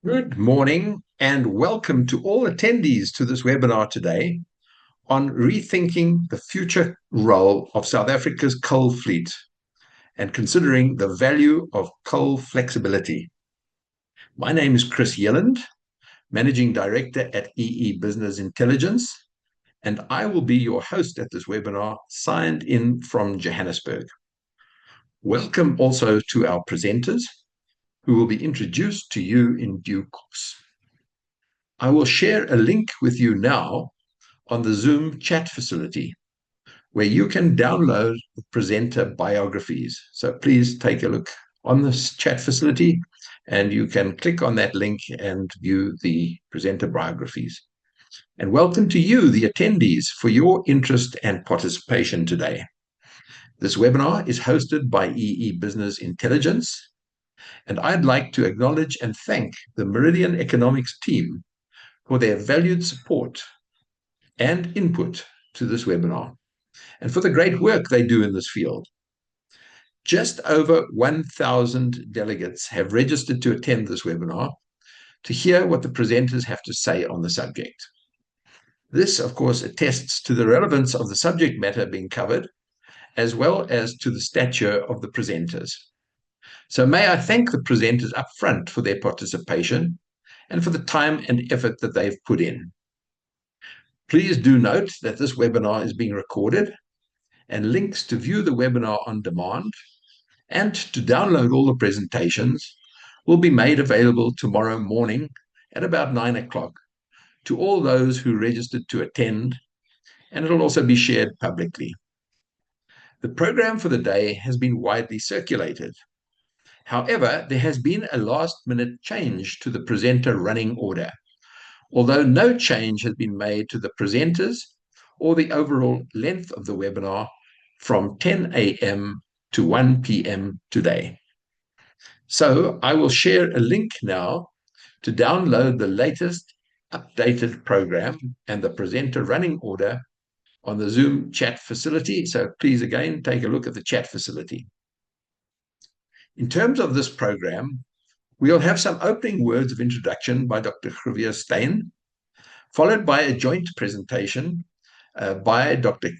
Good morning and welcome to all attendees to this webinar today on rethinking the future role of South Africa's coal fleet and considering the value of coal flexibility. My name is Chris Yelland, Managing Director at EE Business Intelligence, and I will be your host at this webinar, signed in from Johannesburg. Welcome also to our presenters, who will be introduced to you in due course. I will share a link with you now on the Zoom chat facility, where you can download the presenter biographies. So please take a look on this chat facility, and you can click on that link and view the presenter biographies. And welcome to you, the attendees, for your interest and participation today. This webinar is hosted by EE Business Intelligence, and I'd like to acknowledge and thank the Meridian Economics team for their valued support and input to this webinar, and for the great work they do in this field. Just over 1,000 delegates have registered to attend this webinar to hear what the presenters have to say on the subject. This, of course, attests to the relevance of the subject matter being covered, as well as to the stature of the presenters. So may I thank the presenters up front for their participation and for the time and effort that they've put in. Please do note that this webinar is being recorded, and links to view the webinar on demand and to download all the presentations will be made available tomorrow morning at about 9 o'clock to all those who registered to attend, and it'll also be shared publicly. The program for the day has been widely circulated. However, there has been a last-minute change to the presenter running order, although no change has been made to the presenters or the overall length of the webinar from 10 a.m. to 1 p.m. today. So I will share a link now to download the latest updated program and the presenter running order on the Zoom chat facility. So please, again, take a look at the chat facility. In terms of this program, we'll have some opening words of introduction by Dr. Javier Steyn, followed by a joint presentation by Dr.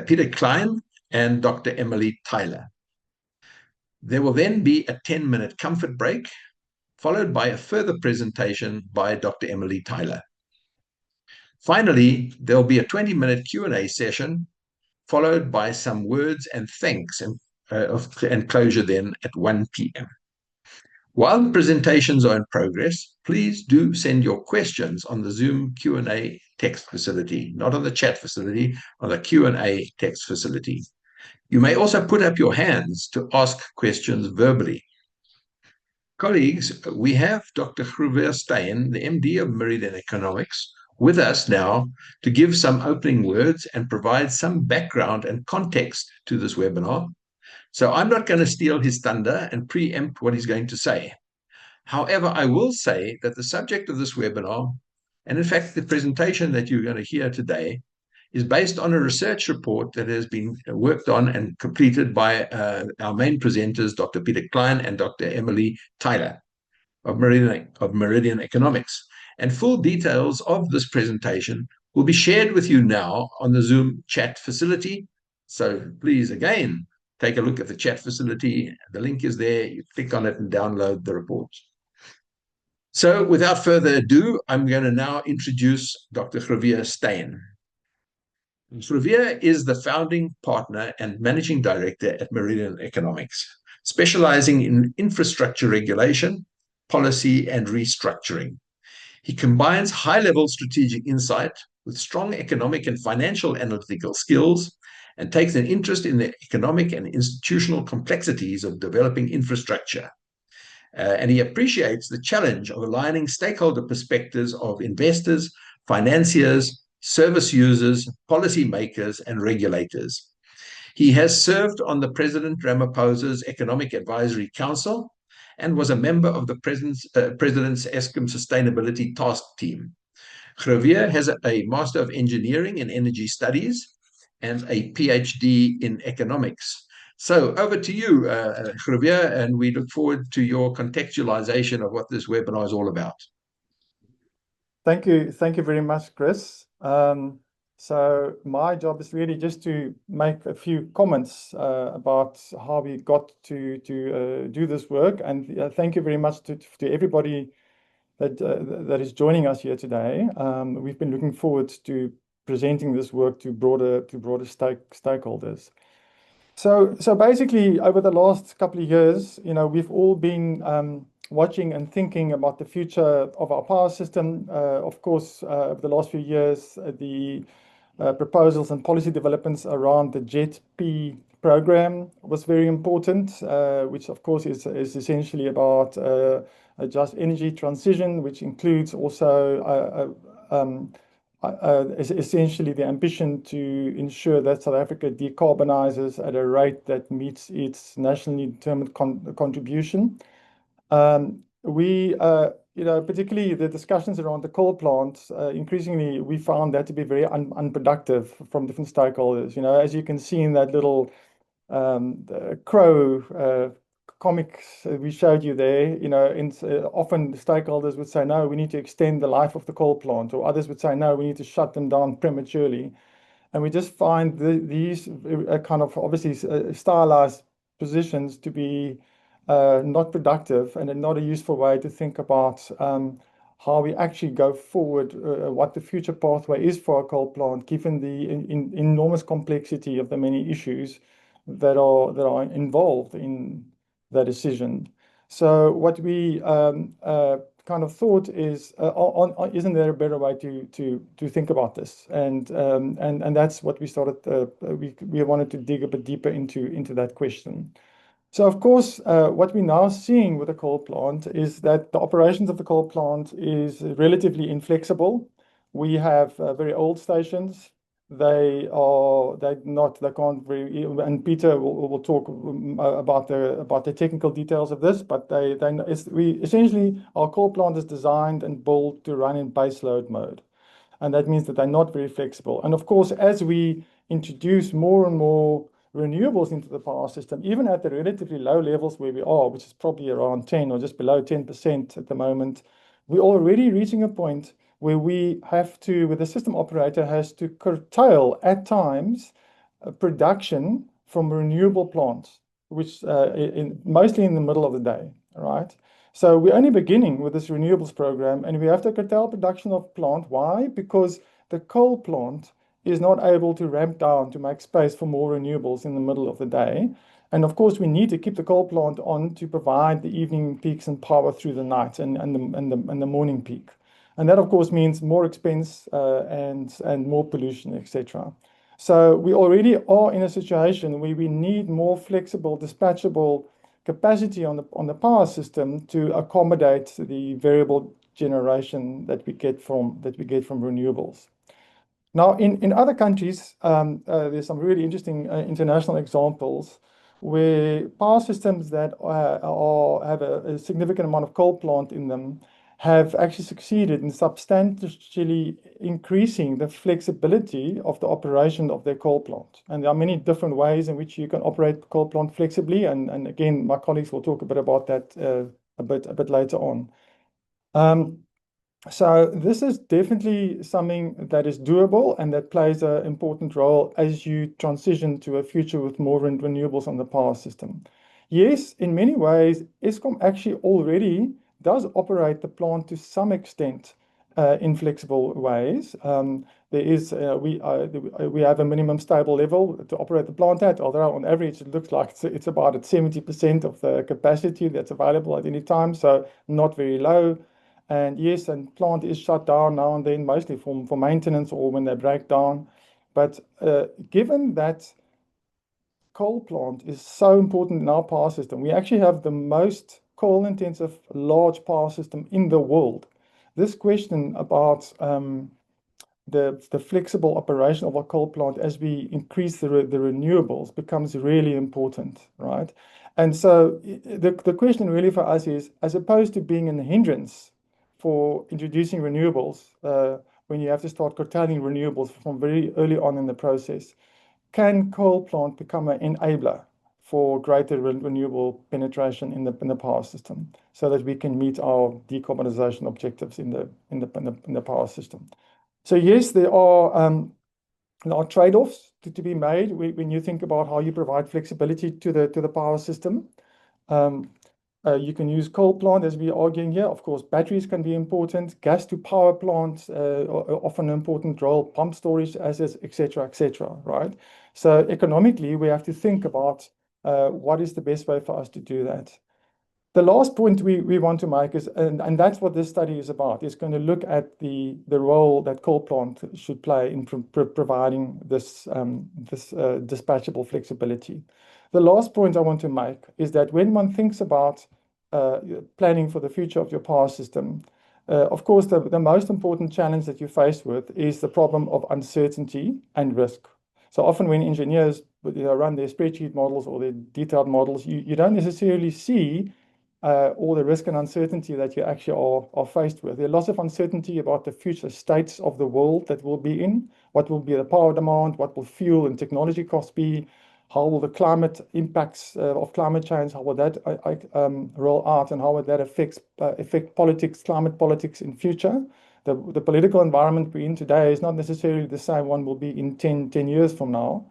Peter Klein and Dr. Emily Tyler. There will then be a 10-minute comfort break, followed by a further presentation by Dr. Emily Tyler. Finally, there will be a 20-minute Q&A session, followed by some words and thanks and closure then at 1 p.m. While the presentations are in progress, please do send your questions on the Zoom Q&A text facility, not on the chat facility, on the Q&A text facility. You may also put up your hands to ask questions verbally. Colleagues, we have Dr. Javier Steyn, the MD of Meridian Economics, with us now to give some opening words and provide some background and context to this webinar. So I'm not going to steal his thunder and preempt what he's going to say. However, I will say that the subject of this webinar, and in fact the presentation that you're going to hear today, is based on a research report that has been worked on and completed by our main presenters, Dr. Peter Klein and Dr. Emily Tyler of Meridian Economics. And full details of this presentation will be shared with you now on the Zoom chat facility. So please, again, take a look at the chat facility. The link is there. You click on it and download the report. So without further ado, I'm going to now introduce Dr. Javier Steyn. Javier is the founding partner and managing director at Meridian Economics, specializing in infrastructure regulation, policy, and restructuring. He combines high-level strategic insight with strong economic and financial analytical skills and takes an interest in the economic and institutional complexities of developing infrastructure. And he appreciates the challenge of aligning stakeholder perspectives of investors, financiers, service users, policymakers, and regulators. He has served on the President Ramaphosa's Economic Advisory Council and was a member of the President's Eskom Sustainability Task Team. Javier has a Master of Engineering in Energy Studies and a PhD in Economics, So over to you, Javier, and we look forward to your contextualization of what this webinar is all about. Thank you very much, Chris. So my job is really just to make a few comments about how we got to do this work, and thank you very much to everybody that is joining us here today. We've been looking forward to presenting this work to broader stakeholders. So basically, over the last couple of years, we've all been watching and thinking about the future of our power system. Of course, over the last few years, the proposals and policy developments around the JET-P program was very important, which of course is essentially about a just energy transition, which includes also essentially the ambition to ensure that South Africa decarbonizes at a rate that meets its nationally determined contribution. Particularly the discussions around the coal plants, increasingly we found that to be very unproductive from different stakeholders. As you can see in that little crow comics we showed you there, often the stakeholders would say, no, we need to extend the life of the coal plant, or others would say, no, we need to shut them down prematurely. And we just find these kind of obviously stylized positions to be not productive and not a useful way to think about how we actually go forward, what the future pathway is for a coal plant, given the enormous complexity of the many issues that are involved in the decision. So what we kind of thought is, isn't there a better way to think about this? And that's what we started. We wanted to dig a bit deeper into that question. So of course, what we're now seeing with the coal plant is that the operations of the coal plant is relatively inflexible. We have very old stations. They can't very, and Peter will talk about the technical details of this, but essentially our coal plant is designed and built to run in base load mode. And that means that they're not very flexible. And of course, as we introduce more and more renewables into the power system, even at the relatively low levels where we are, which is probably around 10 or just below 10% at the moment, we're already reaching a point where where the system operator has to curtail at times production from renewable plants, which mostly in the middle of the day, right? So we're only beginning with this renewables program, and we have to curtail production of plant. Why? Because the coal plant is not able to ramp down to make space for more renewables in the middle of the day. And of course, we need to keep the coal plant on to provide the evening peaks and power through the night and the morning peak. And that, of course, means more expense and more pollution, etc. So we already are in a situation where we need more flexible, dispatchable capacity on the power system to accommodate the variable generation that we get from renewables. Now, in other countries, there's some really interesting international examples where power systems that have a significant amount of coal plant in them have actually succeeded in substantially increasing the flexibility of the operation of their coal plant. And there are many different ways in which you can operate coal plant flexibly. And again, my colleagues will talk a bit about that a bit later on. So this is definitely something that is doable and that plays an important role as you transition to a future with more renewables on the power system. Yes, in many ways, Eskom actually already does operate the plant to some extent in flexible ways. We have a minimum stable level to operate the plant at, although on average it looks like it's about at 70% of the capacity that's available at any time, so not very low. And yes, and plant is shut down now and then, mostly for maintenance or when they break down. But given that coal plant is so important in our power system, we actually have the most coal-intensive large power system in the world. This question about the flexible operation of our coal plant as we increase the renewables becomes really important, right? And so the question really for us is, as opposed to being a hindrance for introducing renewables, when you have to start curtailing renewables from very early on in the process, can coal plant become an enabler for greater renewable penetration in the power system, so that we can meet our decarbonisation objectives in the power system. So yes, there are trade-offs to be made when you think about how you provide flexibility to the power system. You can use coal plant, as we are arguing here. Of course, batteries can be important. Gas to power plants are often an important role. Pump storage assets, etc., right? So economically, we have to think about what is the best way for us to do that. The last point we want to make is, and that's what this study is about, is going to look at the role that coal plant should play in providing this dispatchable flexibility. The last point I want to make is that when one thinks about planning for the future of your power system, of course, the most important challenge that you're faced with is the problem of uncertainty and risk. So often when engineers run their spreadsheet models or their detailed models, you don't necessarily see all the risk and uncertainty that you actually are faced with. There's lots of uncertainty about the future states of the world that we'll be in, what will be the power demand, what will fuel and technology costs be, how will the climate impacts of climate change, how will that roll out, and how will that affect politics, climate politics in future. The political environment we're in today is not necessarily the same one will be in 10 years from now.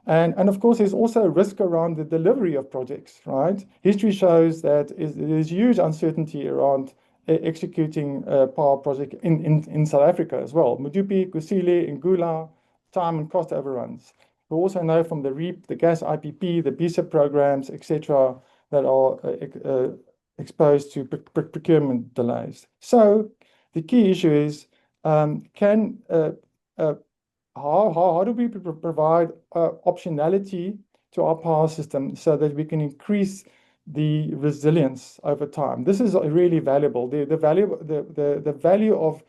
And of course, there's also a risk around the delivery of projects, right? History shows that there's huge uncertainty around executing a power project in South Africa as well. Medupi, Kusile, Ngula, time and cost overruns. We also know from the REAP, the gas IPP, the BISA programs, etc., that are exposed to procurement delays. So the key issue is, how do we provide optionality to our power system so that we can increase the resilience over time? This is really valuable. The value of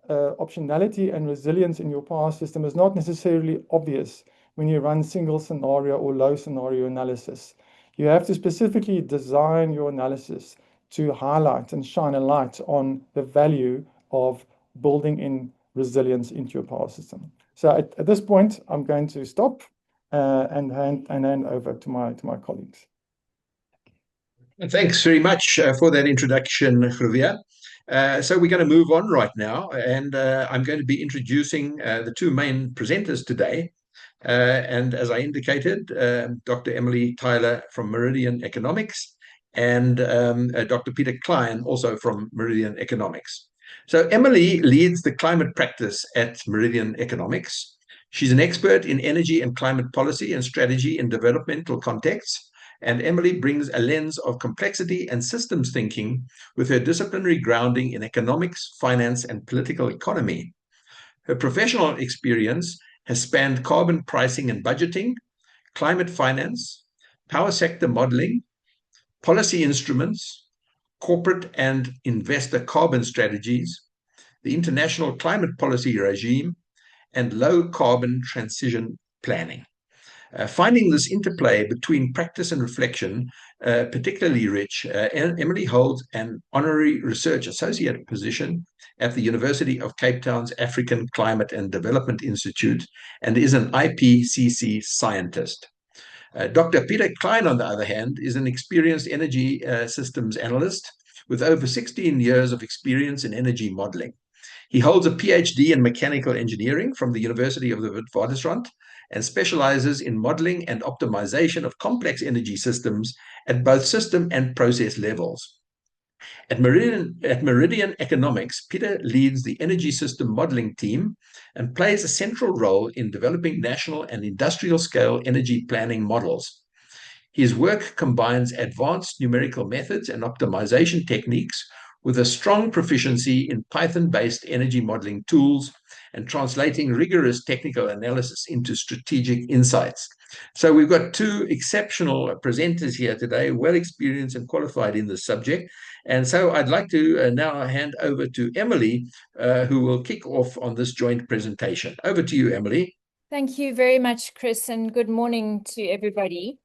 optionality and resilience in your power system is not necessarily obvious when you run single scenario or low scenario analysis. You have to specifically design your analysis to highlight and shine a light on the value of building in resilience into your power system. So at this point, I'm going to stop and hand over to my colleagues. Thanks very much for that introduction, Javier. So we're going to move on right now, and I'm going to be introducing the two main presenters today. And as I indicated, Dr. Emily Tyler from Meridian Economics and Dr. Peter Klein, also from Meridian Economics. So Emily leads the climate practice at Meridian Economics. She's an expert in energy and climate policy and strategy in developmental contexts. And Emily brings a lens of complexity and systems thinking with her disciplinary grounding in economics, finance, and political economy. Her professional experience has spanned carbon pricing and budgeting, climate finance, power sector modeling, policy instruments, corporate and investor carbon strategies, the international climate policy regime, and low carbon transition planning. Finding this interplay between practice and reflection particularly rich, Emily holds an honorary research associate position at the University of Cape Town's African Climate and Development Institute and is an IPCC scientist. Dr. Peter Klein, on the other hand, is an experienced energy systems analyst with over 16 years of experience in energy modeling. He holds a PhD in mechanical engineering from the University of the Witwatersrand and specializes in modeling and optimization of complex energy systems at both system and process levels. At Meridian Economics, Peter leads the energy system modeling team and plays a central role in developing national and industrial scale energy planning models. His work combines advanced numerical methods and optimization techniques with a strong proficiency in Python-based energy modeling tools and translating rigorous technical analysis into strategic insights. So we've got two exceptional presenters here today, well experienced and qualified in this subject. And so I'd like to now hand over to Emily, who will kick off on this joint presentation. Over to you, Emily. Thank you very much, Chris, and good morning to everybody.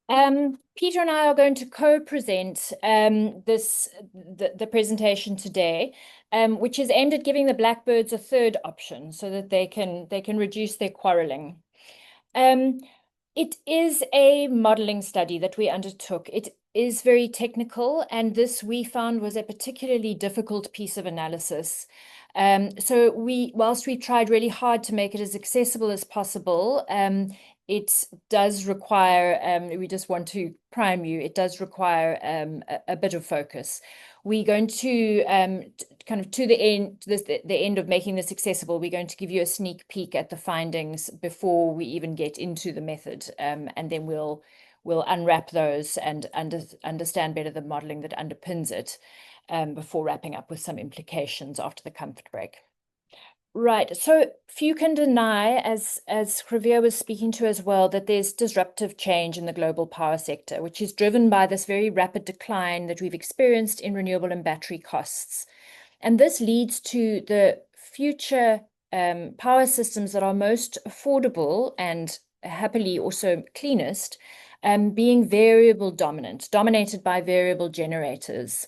Peter and I are going to co-present the presentation today, which is aimed at giving the blackbirds a third option so that they can reduce their quarrelling. It is a modeling study that we undertook. It is very technical, and this we found was a particularly difficult piece of analysis. So whilst we tried really hard to make it as accessible as possible, it does require, we just want to prime you, it does require a bit of focus. We're going to kind of to the end of making this accessible, we're going to give you a sneak peek at the findings before we even get into the method, and then we'll unwrap those and understand better the modeling that underpins it, before wrapping up with some implications after the comfort break. Right, so few can deny, as Javier was speaking to as well, that there's disruptive change in the global power sector, which is driven by this very rapid decline that we've experienced in renewable and battery costs. And this leads to the future power systems that are most affordable and happily also cleanest, being variable dominated by variable generators.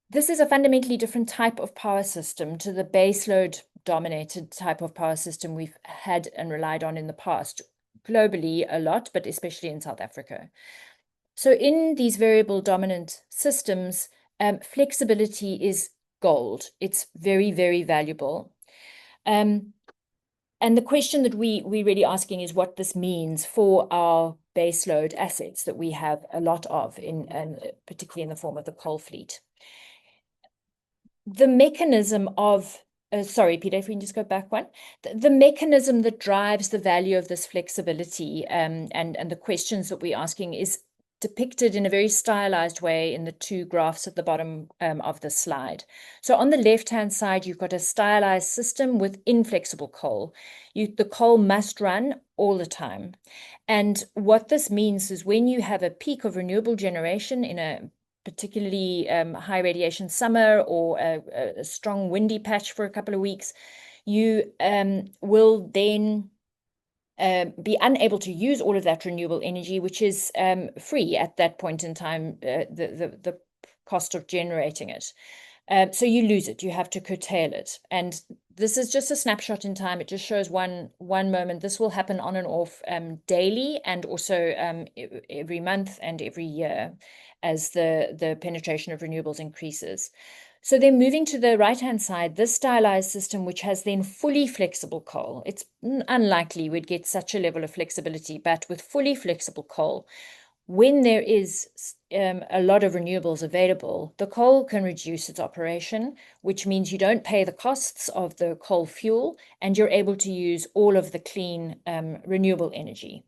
This is a fundamentally different type of power system to the baseload dominated type of power system we've had and relied on in the past, globally a lot, but especially in South Africa. So in these variable dominant systems, flexibility is gold. It's very, very valuable. And the question that we're really asking is what this means for our baseload assets that we have a lot of, particularly in the form of the coal fleet. The mechanism of, sorry, Peter, if we can just go back one. The mechanism that drives the value of this flexibility and the questions that we're asking is depicted in a very stylized way in the two graphs at the bottom of the slide. So on the left-hand side, you've got a stylized system with inflexible coal. The coal must run all the time. And what this means is when you have a peak of renewable generation in a particularly high radiation summer or a strong windy patch for a couple of weeks, you will then be unable to use all of that renewable energy, which is free at that point in time, the cost of generating it. So you lose it, you have to curtail it. And this is just a snapshot in time. It just shows one moment. This will happen on and off daily and also every month and every year as the penetration of renewables increases. So then moving to the right-hand side, this stylized system, which has then fully flexible coal, it's unlikely we'd get such a level of flexibility, but with fully flexible coal, when there is a lot of renewables available, the coal can reduce its operation, which means you don't pay the costs of the coal fuel and you're able to use all of the clean renewable energy.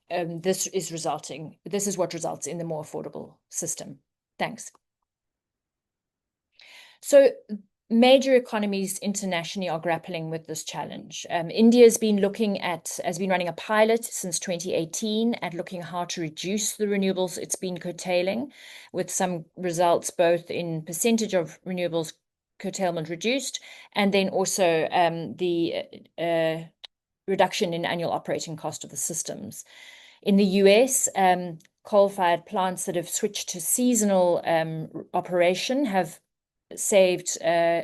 This is what results in the more affordable system. Thanks. So major economies internationally are grappling with this challenge. India has been running a pilot since 2018 at looking how to reduce the renewables it's been curtailing, with some results both in percentage of renewables curtailment reduced, and then also the reduction in annual operating cost of the systems. In the US, coal-fired plants that have switched to seasonal operation have saved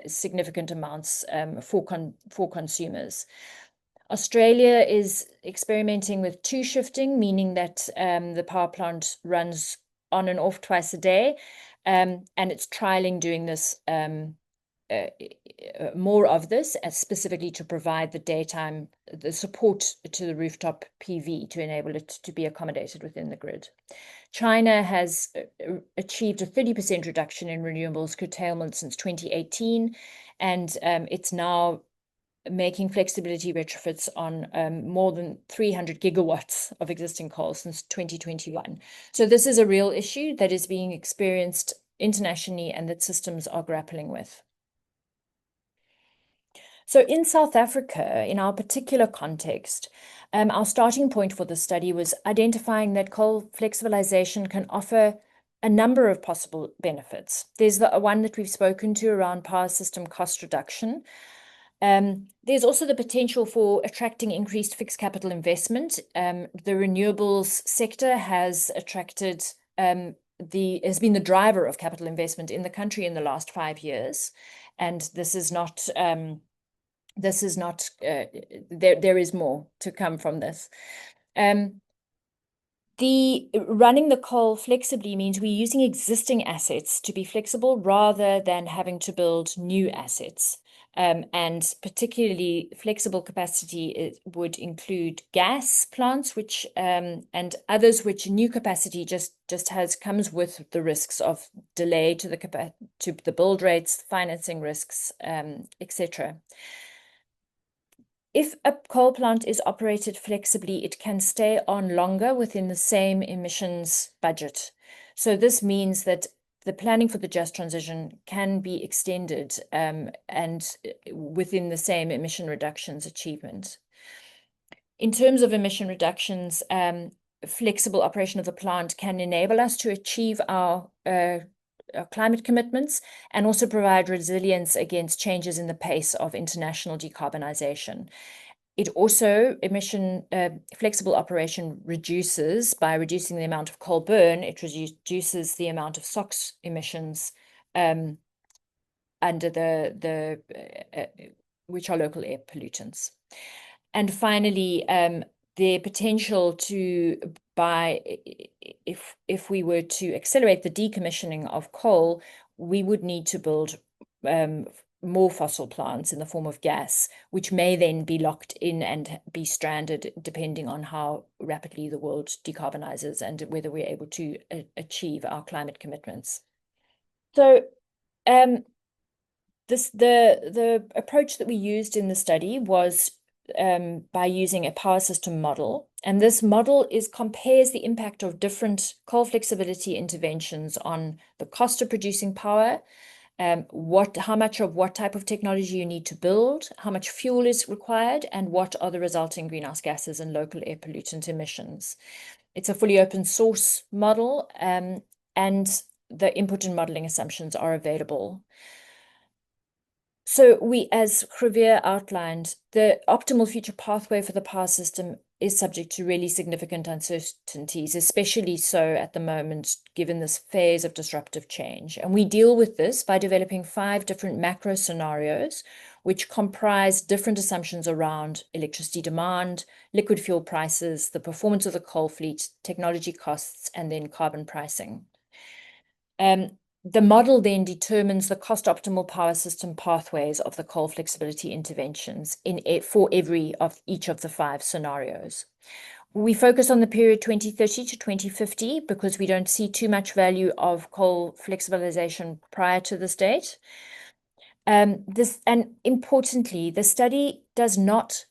significant amounts for consumers. Australia is experimenting with two shifting, meaning that the power plant runs on and off twice a day, and it's trialing doing this more of this, specifically to provide the support to the rooftop PV to enable it to be accommodated within the grid. China has achieved a 30% reduction in renewables curtailment since 2018, and it's now making flexibility retrofits on more than 300 gigawatts of existing coal since 2021. So this is a real issue that is being experienced internationally and that systems are grappling with. So in South Africa, in our particular context, our starting point for the study was identifying that coal flexibilization can offer a number of possible benefits. There's the one that we've spoken to around power system cost reduction. There's also the potential for attracting increased fixed capital investment. The renewables sector has attracted has been the driver of capital investment in the country in the last 5 years, and this is not. There is more to come from this. Running the coal flexibly means we're using existing assets to be flexible rather than having to build new assets. And particularly flexible capacity would include gas plants, which and others which new capacity just comes with the risks of delay to the build rates, financing risks, etc. If a coal plant is operated flexibly, it can stay on longer within the same emissions budget. So this means that the planning for the just transition can be extended and within the same emission reductions achievement. In terms of emission reductions, flexible operation of the plant can enable us to achieve our climate commitments and also provide resilience against changes in the pace of international decarbonisation. It also, flexible operation reduces, by reducing the amount of coal burn, it reduces the amount of SOx emissions under which are local air pollutants. And finally, the potential to if we were to accelerate the decommissioning of coal, we would need to build more fossil plants in the form of gas, which may then be locked in and be stranded depending on how rapidly the world decarbonizes and whether we're able to achieve our climate commitments. So the approach that we used in the study was by using a power system model. And this model compares the impact of different coal flexibility interventions on the cost of producing power, how much of what type of technology you need to build, how much fuel is required, and what are the resulting greenhouse gases and local air pollutant emissions. It's a fully open source model, and the input and modeling assumptions are available. So as Javier outlined, the optimal future pathway for the power system is subject to really significant uncertainties, especially so at the moment, given this phase of disruptive change. And we deal with this by developing 5 different macro scenarios, which comprise different assumptions around electricity demand, liquid fuel prices, the performance of the coal fleet, technology costs, and then carbon pricing. The model then determines the cost optimal power system pathways of the coal flexibility interventions for each of the 5 scenarios. We focus on the period 2030 to 2050 because we don't see too much value of coal flexibilization prior to this date. And importantly, the study does not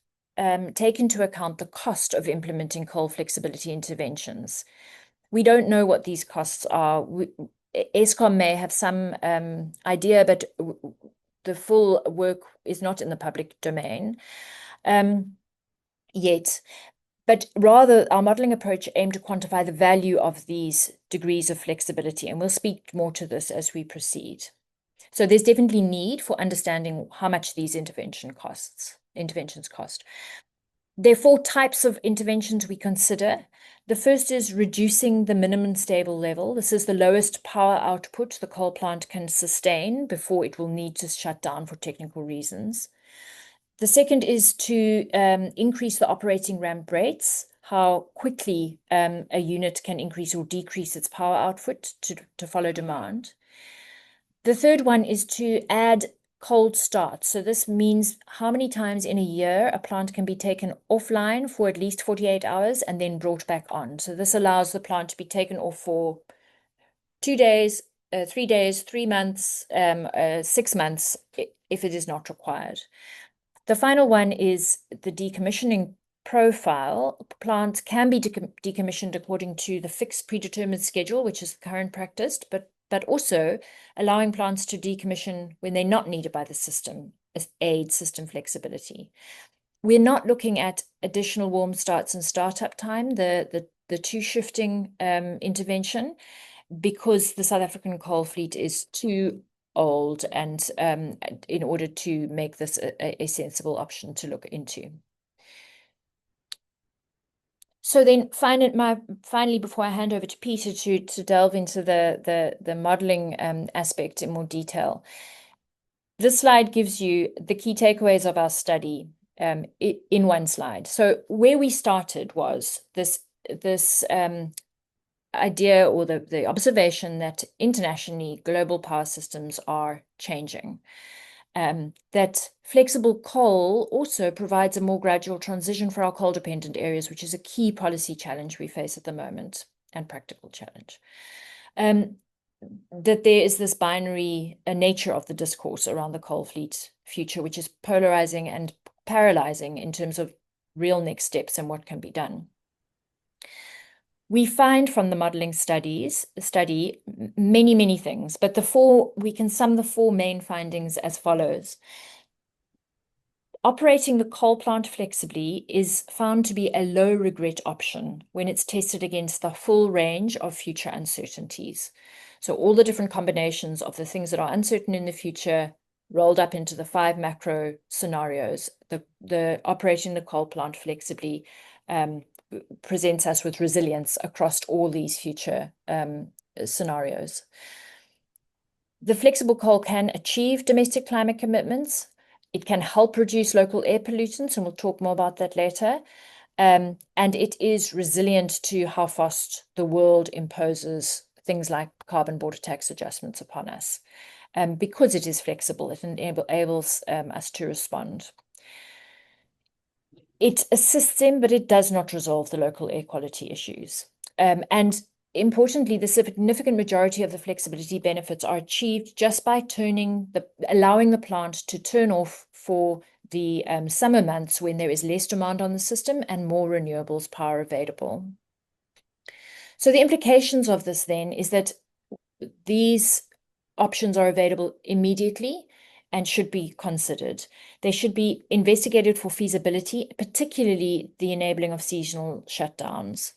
take into account the cost of implementing coal flexibility interventions. We don't know what these costs are. Eskom may have some idea, but the full work is not in the public domain yet. But rather, our modelling approach aimed to quantify the value of these degrees of flexibility, and we'll speak more to this as we proceed. So there's definitely need for understanding how much these interventions cost. There are 4 types of interventions we consider. The first is reducing the minimum stable level. This is the lowest power output the coal plant can sustain before it will need to shut down for technical reasons. The second is to increase the operating ramp rates, how quickly a unit can increase or decrease its power output to follow demand. The third one is to add cold start. So this means how many times in a year a plant can be taken offline for at least 48 hours and then brought back on. So this allows the plant to be taken off for 2 days, 3 days, 3 months, 6 months, if it is not required. The final one is the decommissioning profile. Plants can be decommissioned according to the fixed predetermined schedule, which is the current practice, but also allowing plants to decommission when they're not needed by the system as aid system flexibility. We're not looking at additional warm starts and startup time, the 2 shifting intervention, because the South African coal fleet is too old and in order to make this a sensible option to look into. So then finally, before I hand over to Peter to delve into the modeling aspect in more detail, this slide gives you the key takeaways of our study in one slide. So where we started was this idea or the observation that internationally global power systems are changing. That flexible coal also provides a more gradual transition for our coal-dependent areas, which is a key policy challenge we face at the moment and practical challenge. That there is this binary nature of the discourse around the coal fleet future, which is polarizing and paralyzing in terms of real next steps and what can be done. We find from the modeling study many things, but we can sum the four main findings as follows. Operating the coal plant flexibly is found to be a low regret option when it's tested against the full range of future uncertainties. So all the different combinations of the things that are uncertain in the future rolled up into the 5 macro scenarios. The operating the coal plant flexibly presents us with resilience across all these future scenarios. The flexible coal can achieve domestic climate commitments. It can help reduce local air pollutants, and we'll talk more about that later. And it is resilient to how fast the world imposes things like carbon border tax adjustments upon us. Because it is flexible, it enables us to respond. It assists them, but it does not resolve the local air quality issues. And importantly, the significant majority of the flexibility benefits are achieved just by allowing the plant to turn off for the summer months when there is less demand on the system and more renewables power available. So the implications of this then is that these options are available immediately and should be considered. They should be investigated for feasibility, particularly the enabling of seasonal shutdowns.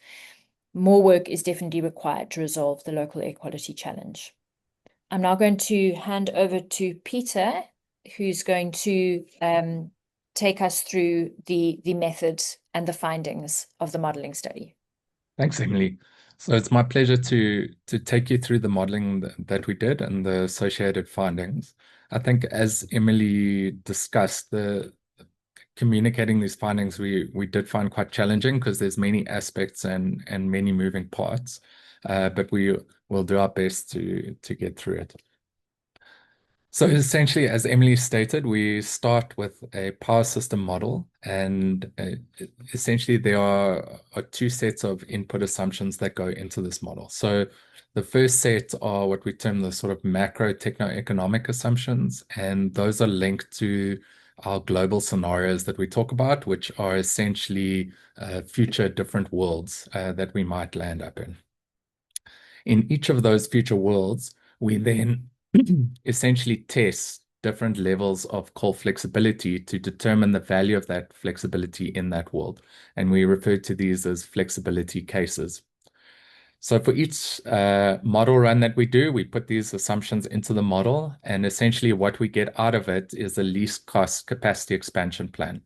More work is definitely required to resolve the local air quality challenge. I'm now going to hand over to Peter, who's going to take us through the methods and the findings of the modeling study. Thanks, Emily. So it's my pleasure to take you through the modeling that we did and the associated findings. I think as Emily discussed, communicating these findings we did find quite challenging because there's many aspects and many moving parts, but we will do our best to get through it. So essentially, as Emily stated, we start with a power system model, and essentially there are 2 sets of input assumptions that go into this model. So the first set are what we term the sort of macro techno-economic assumptions, and those are linked to our global scenarios that we talk about, which are essentially future different worlds that we might land up in. In each of those future worlds, we then essentially test different levels of coal flexibility to determine the value of that flexibility in that world. And we refer to these as flexibility cases. So for each model run that we do, we put these assumptions into the model, and essentially what we get out of it is the least cost capacity expansion plan.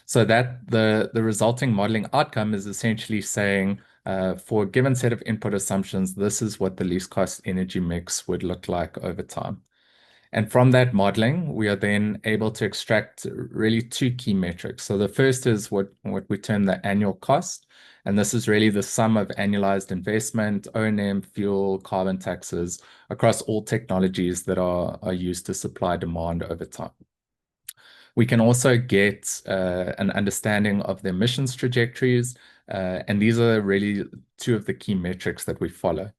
So that the resulting modeling outcome is essentially saying, for a given set of input assumptions, this is what the least cost energy mix would look like over time. And from that modeling, we are then able to extract really 2 key metrics. So the first is what we term the annual cost. And this is really the sum of annualized investment, O&M, fuel, carbon taxes across all technologies that are used to supply demand over time. We can also get an understanding of the emissions trajectories, and these are really 2 of the key metrics that we follow.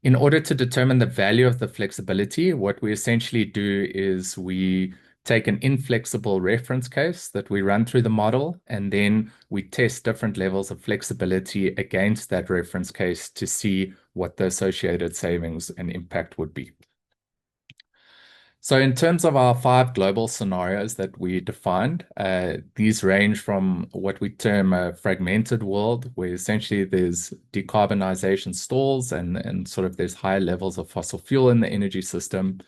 In order to determine the value of the flexibility, what we essentially do is we take an inflexible reference case that we run through the model, and then we test different levels of flexibility against that reference case to see what the associated savings and impact would be. So in terms of our 5 global scenarios that we defined, these range from what we term a fragmented world, where essentially there's decarbonisation stalls and sort of there's higher levels of fossil fuel in the energy system,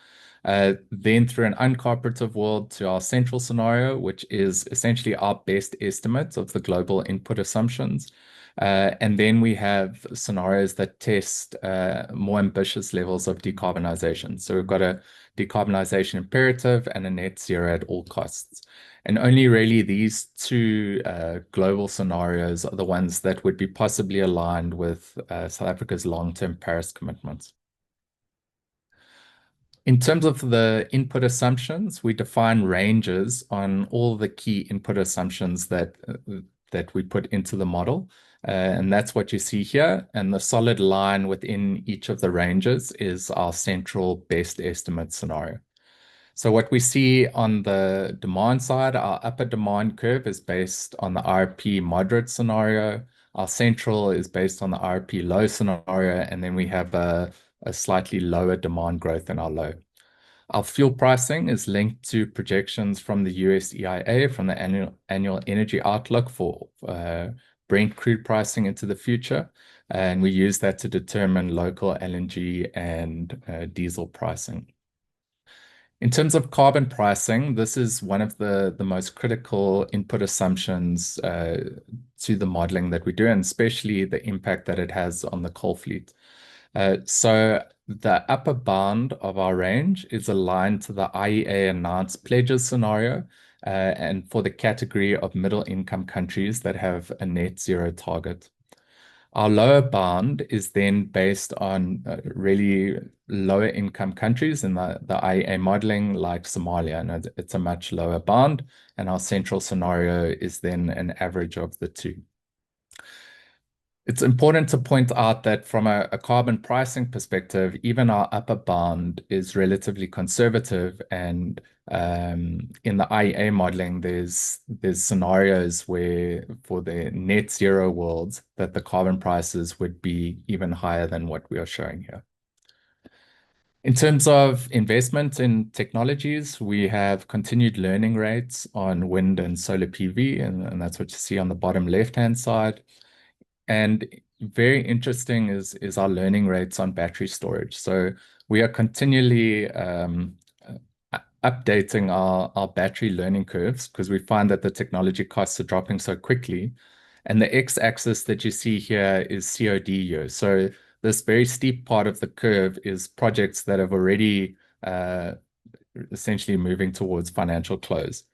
then through an uncooperative world to our central scenario, which is essentially our best estimate of the global input assumptions. And then we have scenarios that test more ambitious levels of decarbonisation. So we've got a decarbonisation imperative and a net zero at all costs. And only really these two global scenarios are the ones that would be possibly aligned with South Africa's long-term Paris commitments. In terms of the input assumptions, we define ranges on all the key input assumptions that we put into the model. And that's what you see here. And the solid line within each of the ranges is our central best estimate scenario. So what we see on the demand side, our upper demand curve is based on the RP moderate scenario. Our central is based on the RP low scenario. And then we have a slightly lower demand growth in our low. Our fuel pricing is linked to projections from the US EIA, from the annual energy outlook for Brent crude pricing into the future. And we use that to determine local LNG and diesel pricing. In terms of carbon pricing, this is one of the most critical input assumptions to the modeling that we do, and especially the impact that it has on the coal fleet. So the upper bound of our range is aligned to the IEA announced pledges scenario, and for the category of middle income countries that have a net zero target. Our lower bound is then based on really lower income countries in the IEA modeling, like Somalia, and it's a much lower bound. And our central scenario is then an average of the two. It's important to point out that from a carbon pricing perspective, even our upper bound is relatively conservative. And in the IEA modeling, there's scenarios where for the net zero worlds that the carbon prices would be even higher than what we are showing here. In terms of investment in technologies, we have continued learning rates on wind and solar PV, and that's what you see on the bottom left-hand side. And very interesting is our learning rates on battery storage. So we are continually updating our battery learning curves because we find that the technology costs are dropping so quickly. And the x-axis that you see here is COD years. So this very steep part of the curve is projects that have already essentially moving towards financial close.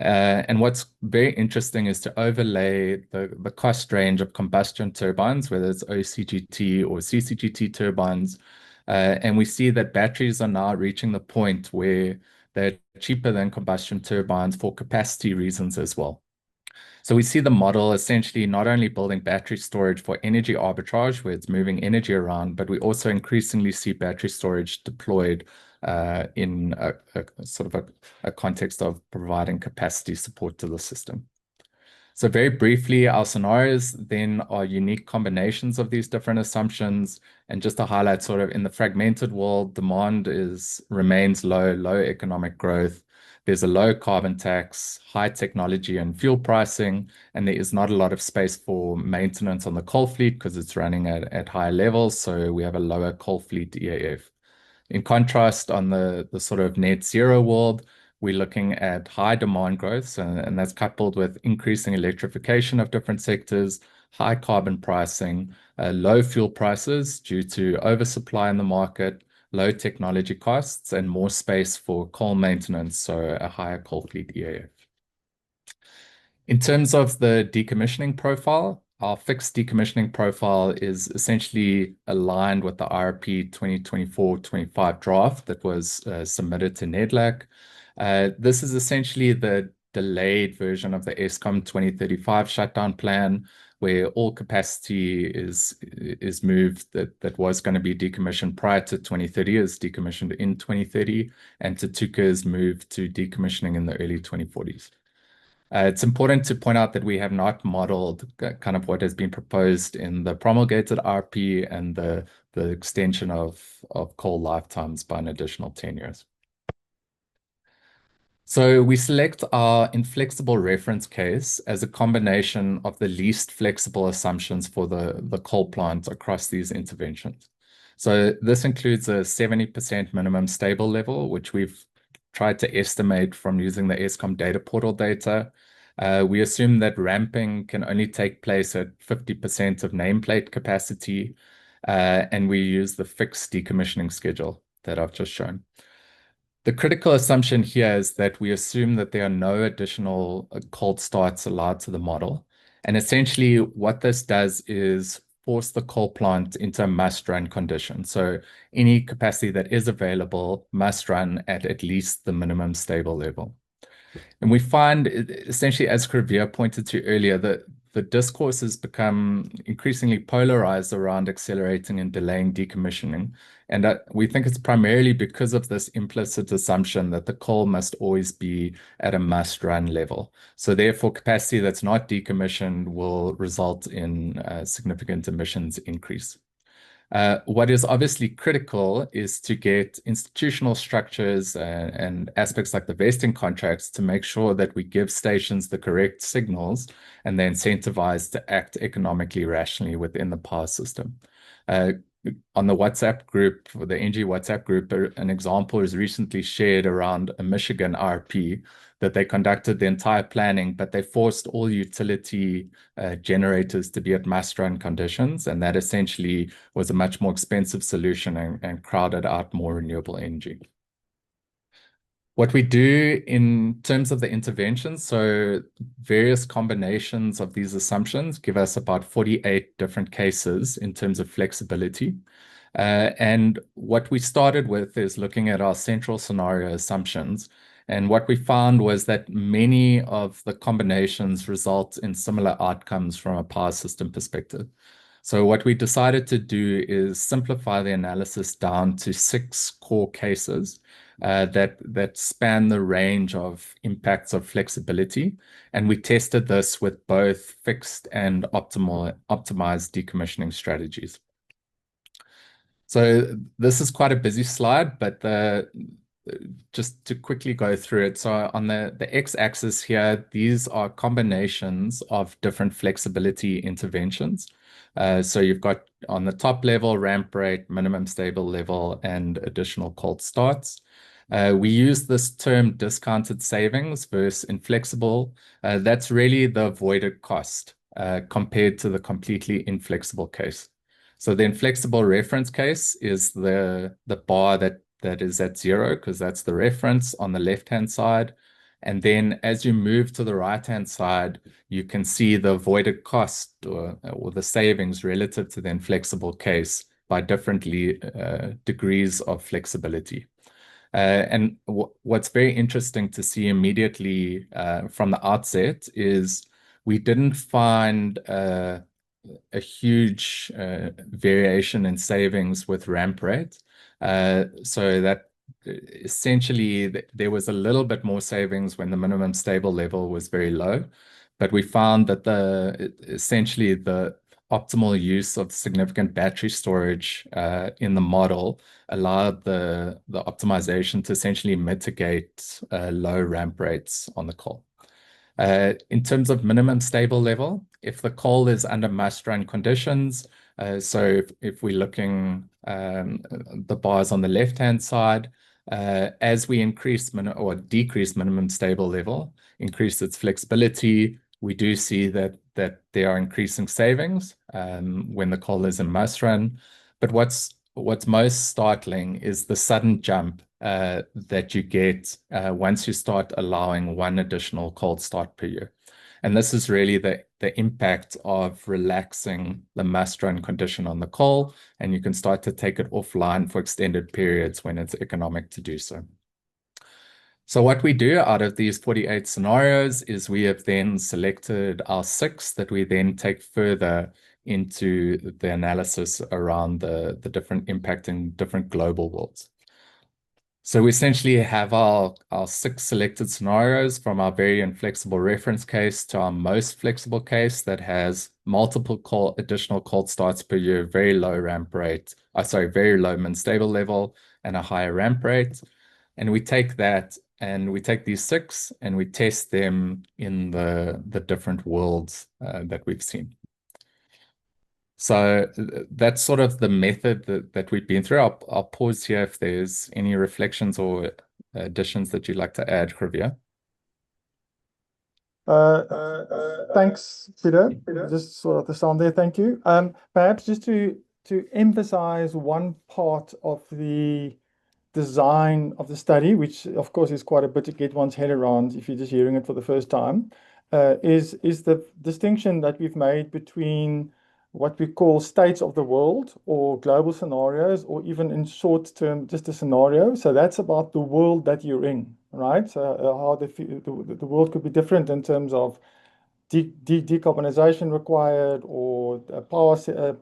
And what's very interesting is to overlay the cost range of combustion turbines, whether it's OCGT or CCGT turbines. And we see that batteries are now reaching the point where they're cheaper than combustion turbines for capacity reasons as well. So we see the model essentially not only building battery storage for energy arbitrage, where it's moving energy around, but we also increasingly see battery storage deployed in a sort of a context of providing capacity support to the system. So very briefly, our scenarios then are unique combinations of these different assumptions. And just to highlight, sort of in the fragmented world, demand remains low economic growth. There's a low carbon tax, high technology and fuel pricing, and there is not a lot of space for maintenance on the coal fleet because it's running at higher levels. So we have a lower coal fleet EAF. In contrast, on the sort of net zero world, we're looking at high demand growth, and that's coupled with increasing electrification of different sectors, high carbon pricing, low fuel prices due to oversupply in the market, low technology costs, and more space for coal maintenance, so a higher coal fleet EAF. In terms of the decommissioning profile, our fixed decommissioning profile is essentially aligned with the IRP 2024-25 draft that was submitted to NEDLAC. This is essentially the delayed version of the Eskom 2035 shutdown plan, where all capacity is moved that was going to be decommissioned prior to 2030 is decommissioned in 2030, and Tutuka is moved to decommissioning in the early 2040s. It's important to point out that we have not modeled kind of what has been proposed in the promulgated RP and the extension of coal lifetimes by an additional 10 years. So we select our inflexible reference case as a combination of the least flexible assumptions for the coal plant across these interventions. So this includes a 70% minimum stable level, which we've tried to estimate from using the Eskom data portal data. We assume that ramping can only take place at 50% of nameplate capacity, and we use the fixed decommissioning schedule that I've just shown. The critical assumption here is that we assume that there are no additional cold starts allowed to the model. And essentially what this does is force the coal plant into a must-run condition. So any capacity that is available must run at least the minimum stable level. And we find, essentially, as Kravia pointed to earlier, that the discourse has become increasingly polarized around accelerating and delaying decommissioning. And we think it's primarily because of this implicit assumption that the coal must always be at a must-run level. So therefore, capacity that's not decommissioned will result in significant emissions increase. What is obviously critical is to get institutional structures and aspects like the vesting contracts to make sure that we give stations the correct signals and they're incentivized to act economically rationally within the power system. On the WhatsApp group, the NG WhatsApp group, an example is recently shared around a Michigan RP that they conducted the entire planning, but they forced all utility generators to be at must-run conditions, and that essentially was a much more expensive solution and crowded out more renewable energy. What we do in terms of the interventions, so various combinations of these assumptions give us about 48 different cases in terms of flexibility. And what we started with is looking at our central scenario assumptions. And what we found was that many of the combinations result in similar outcomes from a power system perspective. So what we decided to do is simplify the analysis down to 6 core cases that span the range of impacts of flexibility. And we tested this with both fixed and optimized decommissioning strategies. So this is quite a busy slide, but just to quickly go through it. So on the x-axis here, these are combinations of different flexibility interventions. So you've got on the top level, ramp rate, minimum stable level, and additional cold starts. We use this term discounted savings versus inflexible. That's really the avoided cost compared to the completely inflexible case. So the inflexible reference case is the bar that is at 0, because that's the reference on the left-hand side. And then as you move to the right-hand side, you can see the avoided cost or the savings relative to the inflexible case by different degrees of flexibility. And what's very interesting to see immediately from the outset is we didn't find a huge variation in savings with ramp rate. So that essentially there was a little bit more savings when the minimum stable level was very low. But we found that essentially the optimal use of significant battery storage in the model allowed the optimization to essentially mitigate low ramp rates on the coal. In terms of minimum stable level, if the coal is under must-run conditions, so if we're looking the bars on the left-hand side, as we increase or decrease minimum stable level, increase its flexibility, we do see that there are increasing savings when the coal is in must-run. But what's most startling is the sudden jump that you get once you start allowing one additional cold start per year. And this is really the impact of relaxing the must-run condition on the coal, and you can start to take it offline for extended periods when it's economic to do so. So what we do out of these 48 scenarios is we have then selected our 6 that we then take further into the analysis around the different impacting different global worlds. So we essentially have our 6 selected scenarios from our very inflexible reference case to our most flexible case that has multiple additional cold starts per year, very low ramp rate, very low min stable level and a higher ramp rate. And we take that and we take these 6 and we test them in the different worlds that we've seen. So that's sort of the method that we've been through. I'll pause here if there's any reflections or additions that you'd like to add, Kravia. Thanks, Peter. Just sort of the sound there. Thank you. Perhaps just to emphasize one part of the design of the study, which of course is quite a bit to get one's head around if you're just hearing it for the first time, is the distinction that we've made between what we call states of the world or global scenarios, or even in short term, just a scenario. So that's about the world that you're in, right? So how the world could be different in terms of decarbonisation required, or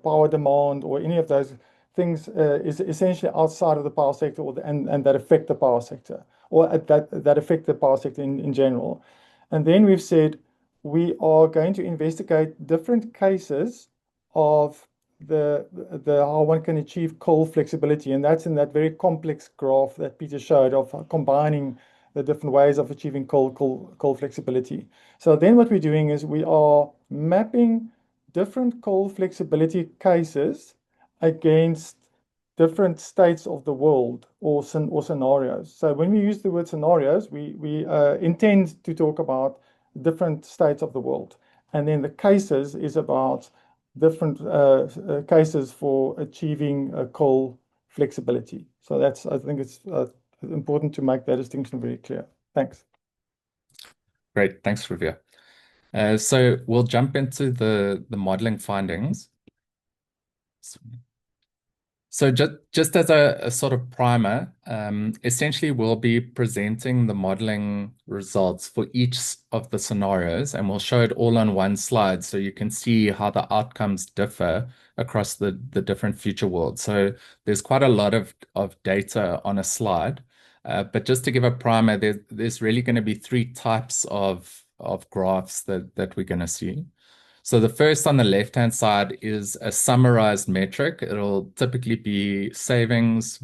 power demand, or any of those things is essentially outside of the power sector, and that affect the power sector, or that affect the power sector in general. And then we've said we are going to investigate different cases of the how one can achieve coal flexibility, and that's in that very complex graph that Peter showed of combining the different ways of achieving coal flexibility. So then what we're doing is we are mapping different coal flexibility cases against different states of the world or scenarios. So when we use the word scenarios, we intend to talk about different states of the world. And then the cases is about different cases for achieving coal flexibility. So I think it's important to make that distinction very clear. Thanks. Great, thanks, Ravia. So we'll jump into the modeling findings. So just as a sort of primer, essentially we'll be presenting the modeling results for each of the scenarios, and we'll show it all on one slide so you can see how the outcomes differ across the different future worlds. So there's quite a lot of data on a slide, but just to give a primer, there's really going to be three types of graphs that we're going to see. So the first on the left-hand side is a summarized metric. It'll typically be savings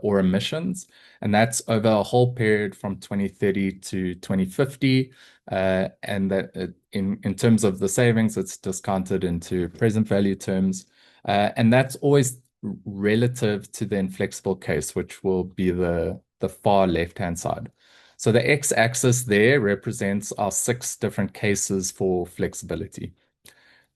or emissions, and that's over a whole period from 2030 to 2050. And that in terms of the savings, it's discounted into present value terms. And that's always relative to the inflexible case, which will be the far left-hand side. So the x-axis there represents our 6 different cases for flexibility.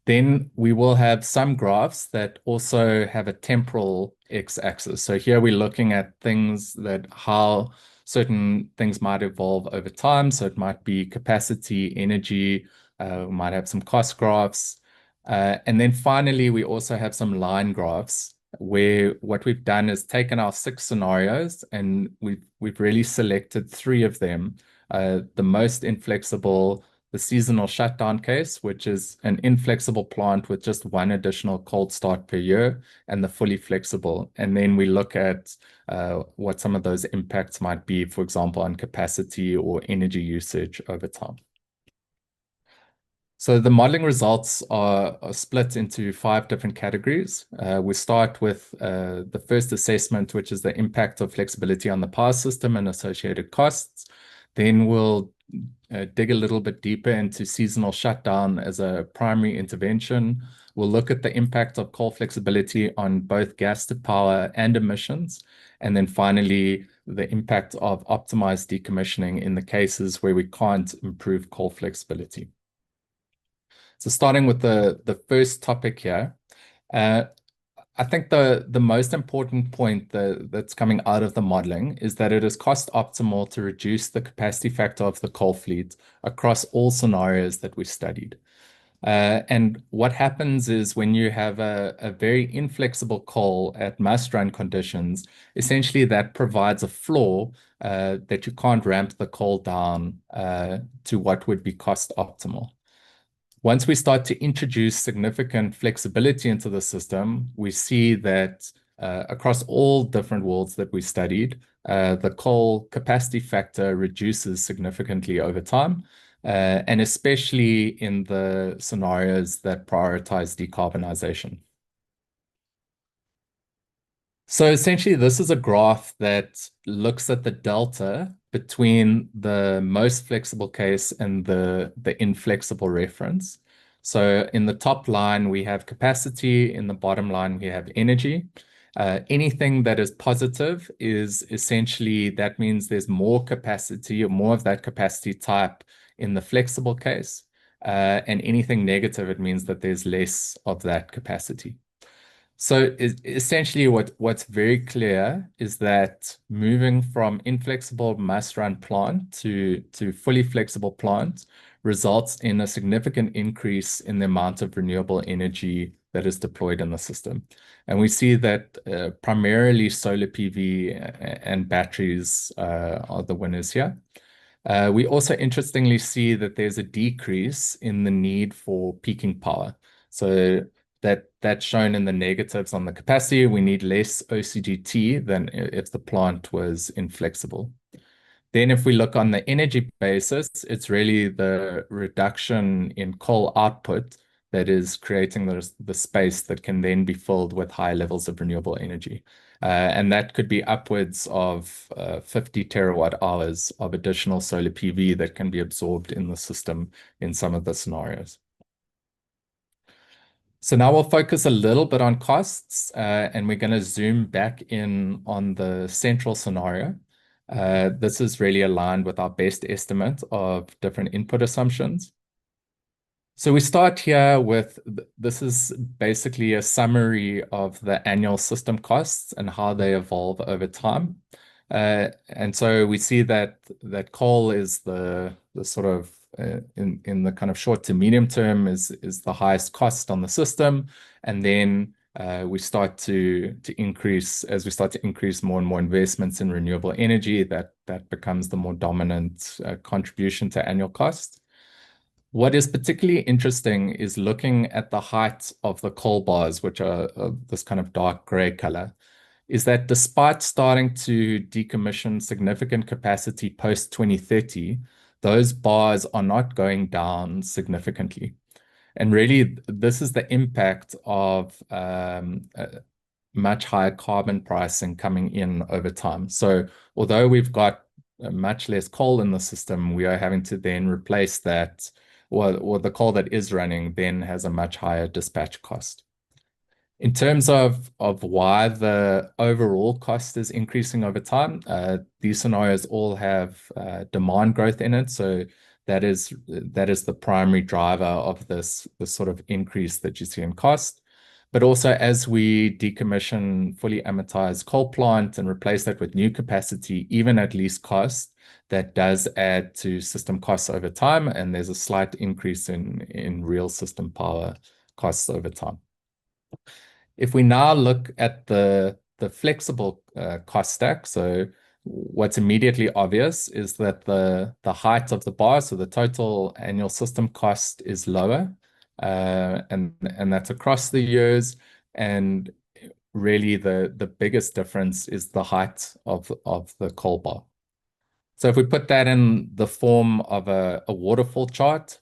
Then we will have some graphs that also have a temporal x-axis. So here we're looking at things that how certain things might evolve over time. So it might be capacity, energy, we might have some cost graphs. And then finally, we also have some line graphs where what we've done is taken our 6 scenarios and we've really selected 3 of them. The most inflexible, the seasonal shutdown case, which is an inflexible plant with just 1 additional cold start per year, and the fully flexible. And then we look at what some of those impacts might be, for example, on capacity or energy usage over time. So the modeling results are split into 5 different categories. We start with the first assessment, which is the impact of flexibility on the power system and associated costs. Then we'll dig a little bit deeper into seasonal shutdown as a primary intervention. We'll look at the impact of coal flexibility on both gas to power and emissions. And then finally, the impact of optimized decommissioning in the cases where we can't improve coal flexibility. So starting with the first topic here, I think the most important point that's coming out of the modeling is that it is cost optimal to reduce the capacity factor of the coal fleet across all scenarios that we studied. And what happens is when you have a very inflexible coal at must-run conditions, essentially that provides a floor that you can't ramp the coal down to what would be cost optimal. Once we start to introduce significant flexibility into the system, we see that across all different worlds that we studied, the coal capacity factor reduces significantly over time, and especially in the scenarios that prioritize decarbonisation. So essentially, this is a graph that looks at the delta between the most flexible case and the inflexible reference. So in the top line, we have capacity. In the bottom line, we have energy. Anything that is positive is essentially, that means there's more capacity or more of that capacity type in the flexible case. And anything negative, it means that there's less of that capacity. So essentially what's very clear is that moving from inflexible must-run plant to fully flexible plant results in a significant increase in the amount of renewable energy that is deployed in the system. And we see that primarily solar PV and batteries are the winners here. We also interestingly see that there's a decrease in the need for peaking power. So that's shown in the negatives on the capacity. We need less OCGT than if the plant was inflexible. Then if we look on the energy basis, it's really the reduction in coal output that is creating the space that can then be filled with high levels of renewable energy. And that could be upwards of 50 terawatt hours of additional solar PV that can be absorbed in the system in some of the scenarios. So now we'll focus a little bit on costs, and we're going to zoom back in on the central scenario. This is really aligned with our best estimate of different input assumptions. So we start here with, this is basically a summary of the annual system costs and how they evolve over time. And so we see that coal is the sort of in the kind of short to medium term is the highest cost on the system, and then we start to increase as we start to increase more and more investments in renewable energy. That becomes the more dominant contribution to annual cost. What is particularly interesting is looking at the height of the coal bars, which are this kind of dark gray color, is that despite starting to decommission significant capacity post 2030, those bars are not going down significantly. And really, this is the impact of much higher carbon pricing coming in over time. So although we've got much less coal in the system, we are having to then replace that, or the coal that is running then has a much higher dispatch cost. In terms of why the overall cost is increasing over time, these scenarios all have demand growth in it. So that is the primary driver of this sort of increase that you see in cost. But also as we decommission fully amortized coal plant and replace that with new capacity, even at least cost, that does add to system costs over time. And there's a slight increase in real system power costs over time. If we now look at the flexible cost stack, so what's immediately obvious is that the height of the bar, so the total annual system cost is lower, and that's across the years. And really the biggest difference is the height of the coal bar. So if we put that in the form of a waterfall chart,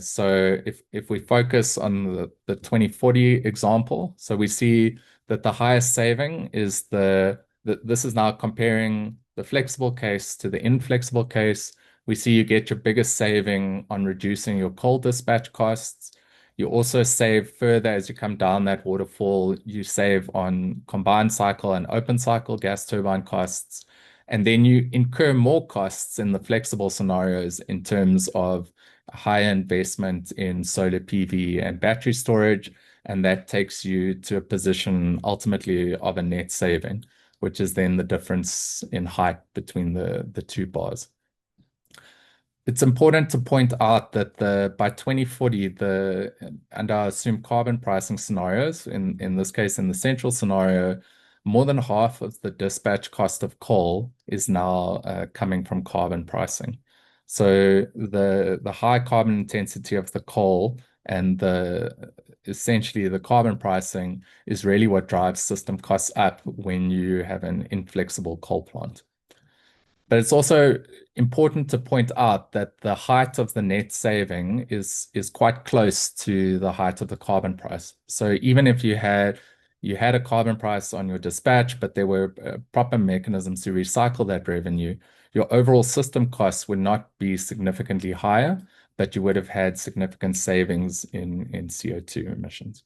so if we focus on the 2040 example, so we see that the highest saving is this is now comparing the flexible case to the inflexible case. We see you get your biggest saving on reducing your coal dispatch costs. You also save further as you come down that waterfall. You save on combined cycle and open cycle gas turbine costs. And then you incur more costs in the flexible scenarios in terms of higher investment in solar PV and battery storage. And that takes you to a position ultimately of a net saving, which is then the difference in height between the two bars. It's important to point out that by 2040, under our assumed carbon pricing scenarios, in this case, in the central scenario, more than half of the dispatch cost of coal is now coming from carbon pricing. So the high carbon intensity of the coal and essentially the carbon pricing is really what drives system costs up when you have an inflexible coal plant. But it's also important to point out that the height of the net saving is quite close to the height of the carbon price. So even if you had a carbon price on your dispatch, but there were proper mechanisms to recycle that revenue, your overall system costs would not be significantly higher, but you would have had significant savings in CO2 emissions.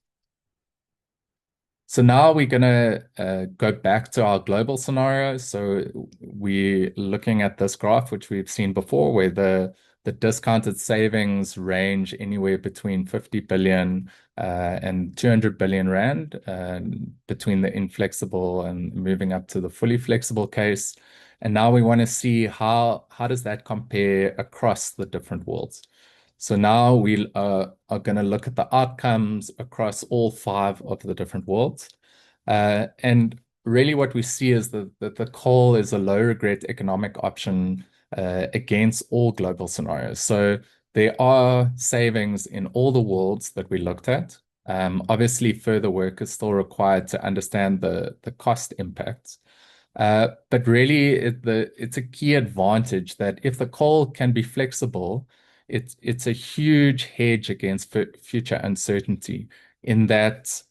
So now we're going to go back to our global scenario. So we're looking at this graph, which we've seen before, where the The discounted savings range anywhere between 50 billion and 200 billion rand between the inflexible and moving up to the fully flexible case. And now we want to see how does that compare across the different worlds. So now we are going to look at the outcomes across all 5 of the different worlds. And really what we see is that the coal is a low regret economic option against all global scenarios. So there are savings in all the worlds that we looked at. Obviously, further work is still required to understand the cost impacts. But really, it's a key advantage that if the coal can be flexible, it's a huge hedge against future uncertainty in that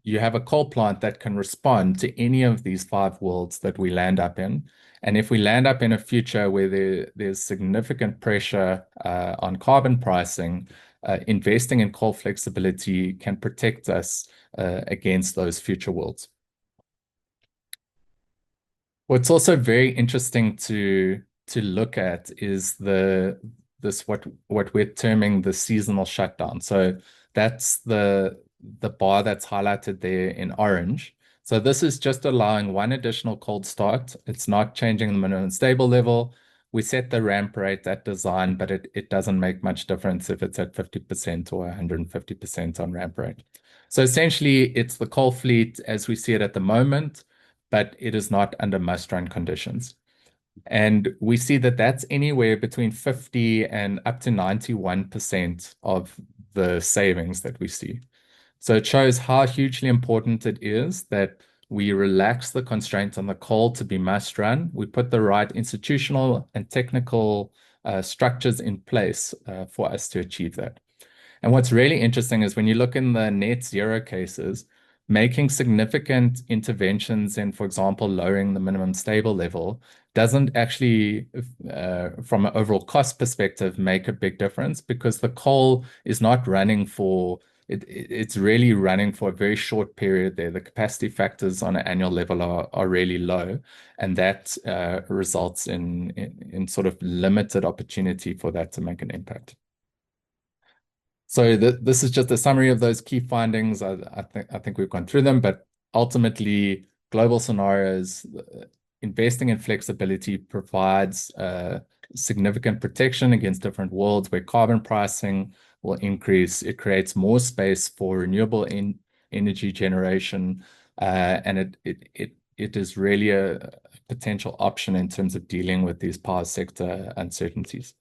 you have a coal plant that can respond to any of these 5 worlds that we land up in. And if we land up in a future where there's significant pressure on carbon pricing, investing in coal flexibility can protect us against those future worlds. What's also very interesting to look at is what we're terming the seasonal shutdown. So that's the bar that's highlighted there in orange. So this is just allowing one additional cold start. It's not changing the minimum stable level. We set the ramp rate at design, but it doesn't make much difference if it's at 50% or 150% on ramp rate. So essentially, it's the coal fleet as we see it at the moment, but it is not under must-run conditions. And we see that that's anywhere between 50 and up to 91% of the savings that we see. So it shows how hugely important it is that we relax the constraints on the coal to be must-run. We put the right institutional and technical structures in place for us to achieve that. And what's really interesting is when you look in the net zero cases, making significant interventions in, for example, lowering the minimum stable level doesn't actually, from an overall cost perspective, make a big difference because the coal is not running for, it's really running for a very short period there. The capacity factors on an annual level are really low, and that results in sort of limited opportunity for that to make an impact. So this is just a summary of those key findings. I think we've gone through them, but ultimately, global scenarios, investing in flexibility provides significant protection against different worlds where carbon pricing will increase. It creates more space for renewable energy generation, and it is really a potential option in terms of dealing with these power sector uncertainties.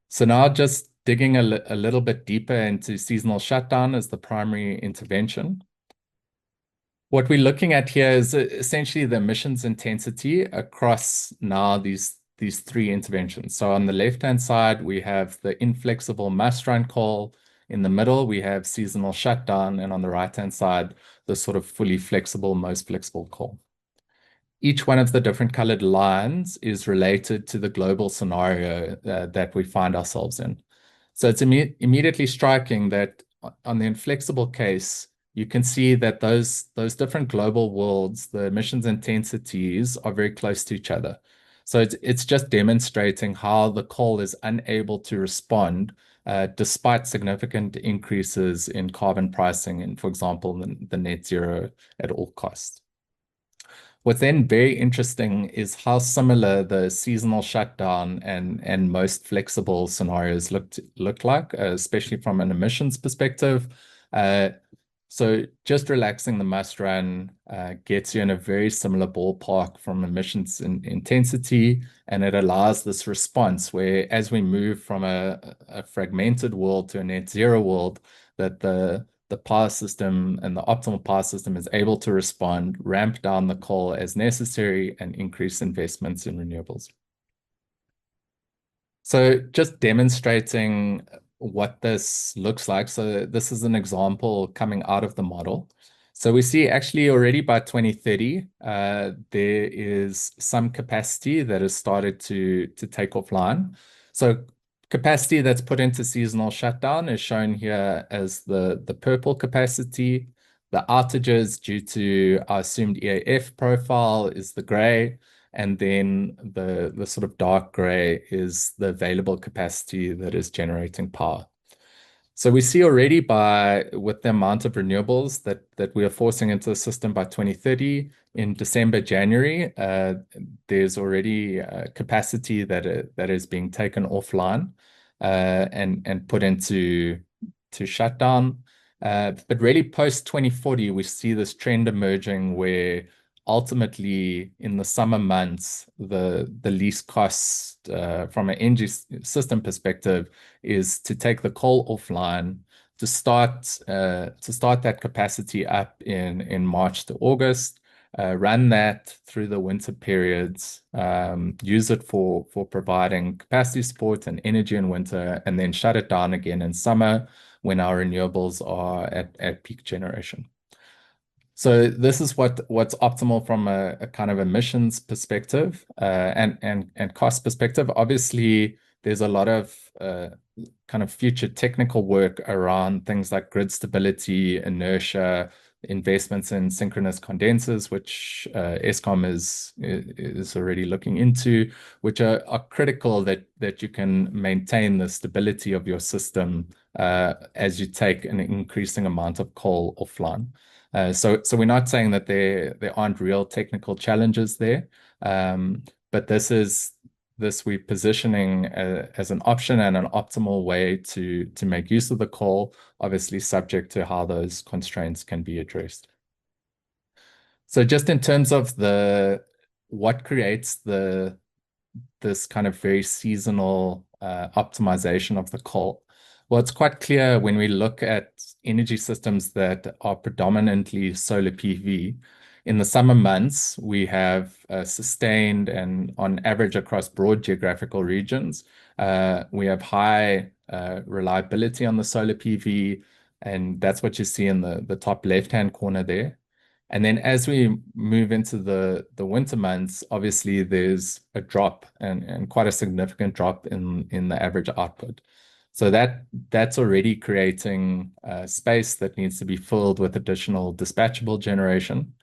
So now just digging a little bit deeper into seasonal shutdown as the primary intervention. What we're looking at here is essentially the emissions intensity across now these 3 interventions. So on the left-hand side, we have the inflexible must-run coal. In the middle, we have seasonal shutdown. And on the right-hand side, the sort of fully flexible, most flexible coal. Each one of the different colored lines is related to the global scenario that we find ourselves in. So it's immediately striking that on the inflexible case, you can see that those different global worlds, the emissions intensities are very close to each other. So it's just demonstrating how the coal is unable to respond despite significant increases in carbon pricing and, for example, the net zero at all costs. What's then very interesting is how similar the seasonal shutdown and most flexible scenarios look like, especially from an emissions perspective. So just relaxing the must run gets you in a very similar ballpark from emissions intensity, and it allows this response where as we move from a fragmented world to a net zero world, that the power system and the optimal power system is able to respond, ramp down the coal as necessary, and increase investments in renewables. So just demonstrating what this looks like. So this is an example coming out of the model. So we see actually already by 2030, there is some capacity that has started to take offline. So capacity that's put into seasonal shutdown is shown here as the purple capacity. The outages due to our assumed EAF profile is the gray, And then the sort of dark gray is the available capacity that is generating power. So we see already with the amount of renewables that we are forcing into the system by 2030, in December, January, there's already capacity that is being taken offline and put into shutdown. But really post 2040, we see this trend emerging where ultimately in the summer months, the least cost from an energy system perspective is to take the coal offline to start that capacity up in March to August, run that through the winter periods, use it for providing capacity support and energy in winter, and then shut it down again in summer when our renewables are at peak generation. So this is what's optimal from a kind of emissions perspective and cost perspective. Obviously, there's a lot of kind of future technical work around things like grid stability, inertia, investments in synchronous condensers, which Eskom is already looking into, which are critical that you can maintain the stability of your system as you take an increasing amount of coal offline. So we're not saying that there aren't real technical challenges there, but this we're positioning as an option and an optimal way to make use of the coal, obviously subject to how those constraints can be addressed. So just in terms of what creates this kind of very seasonal optimization of the coal. Well, it's quite clear when we look at energy systems that are predominantly solar PV. In the summer months, we have sustained and on average across broad geographical regions, we have high reliability on the solar PV, and that's what you see in the top left-hand corner there. And then as we move into the winter months, obviously there's a drop and quite a significant drop in the average output. So that's already creating space that needs to be filled with additional dispatchable generation.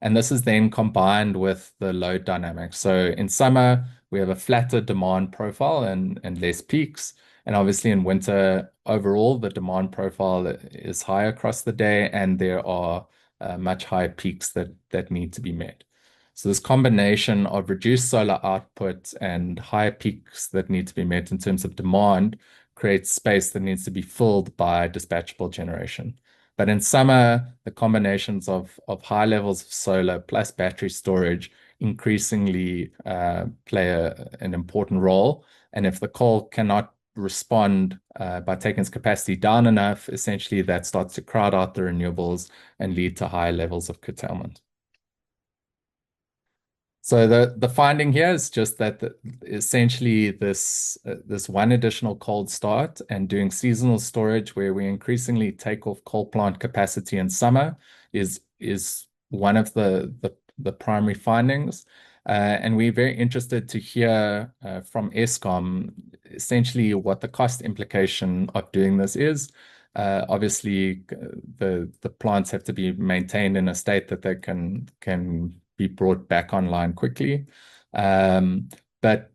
And this is then combined with the load dynamics. So in summer, we have a flatter demand profile and less peaks. And obviously in winter, overall, the demand profile is high across the day, and there are much higher peaks that need to be met. So this combination of reduced solar output and higher peaks that need to be met in terms of demand creates space that needs to be filled by dispatchable generation. But in summer, the combinations of high levels of solar plus battery storage increasingly play an important role. And if the coal cannot respond by taking its capacity down enough, essentially that starts to crowd out the renewables and lead to high levels of curtailment. So the finding here is just that essentially this one additional cold start and doing seasonal storage where we increasingly take off coal plant capacity in summer is one of the primary findings. And we're very interested to hear from Eskom essentially what the cost implication of doing this is. Obviously, the plants have to be maintained in a state that they can be brought back online quickly. But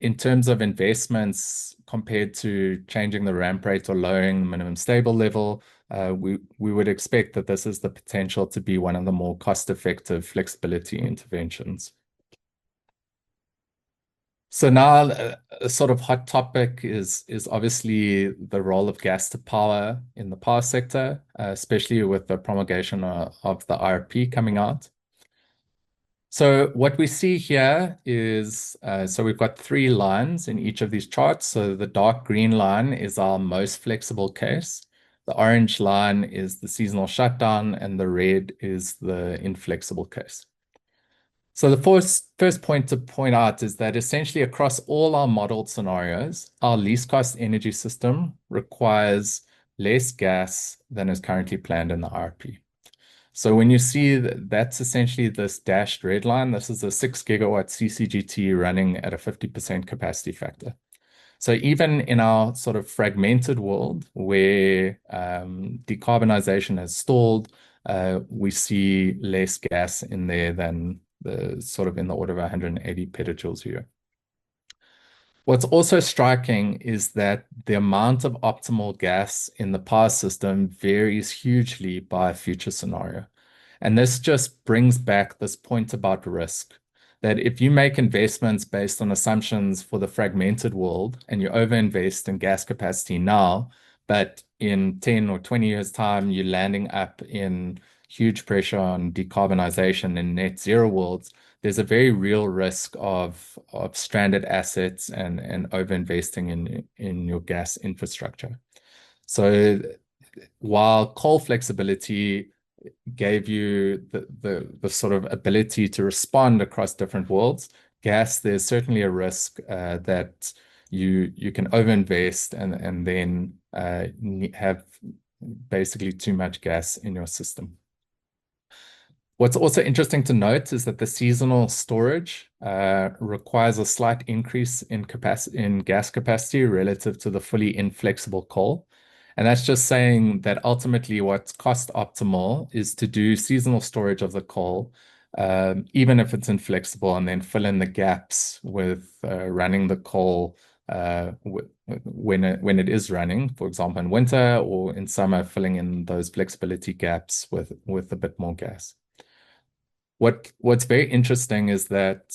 in terms of investments compared to changing the ramp rate or lowering the minimum stable level, we would expect that this is the potential to be one of the more cost-effective flexibility interventions. So now a sort of hot topic is obviously the role of gas to power in the power sector, especially with the promulgation of the IRP coming out. So what we see here is, so we've got 3 lines in each of these charts. So the dark green line is our most flexible case. The orange line is the seasonal shutdown, and the red is the inflexible case. So the first point to point out is that essentially across all our modeled scenarios, our least cost energy system requires less gas than is currently planned in the IRP. So when you see that's essentially this dashed red line, this is a 6 gigawatt CCGT running at a 50% capacity factor. So even in our sort of fragmented world where decarbonisation has stalled, we see less gas in there than the sort of in the order of 180 petajoules a year. What's also striking is that the amount of optimal gas in the power system varies hugely by future scenario. And this just brings back this point about risk, that if you make investments based on assumptions for the fragmented world and you overinvest in gas capacity now, but in 10 or 20 years' time, you're landing up in huge pressure on decarbonisation and net zero worlds, there's a very real risk of stranded assets and overinvesting in your gas infrastructure. So while coal flexibility gave you the sort of ability to respond across different worlds, gas, there's certainly a risk that you can overinvest and then have basically too much gas in your system. What's also interesting to note is that the seasonal storage requires a slight increase in gas capacity relative to the fully inflexible coal. And that's just saying that ultimately what's cost optimal is to do seasonal storage of the coal, even if it's inflexible, and then fill in the gaps with running the coal when it is running, for example, in winter, or in summer, filling in those flexibility gaps with a bit more gas. What's very interesting is that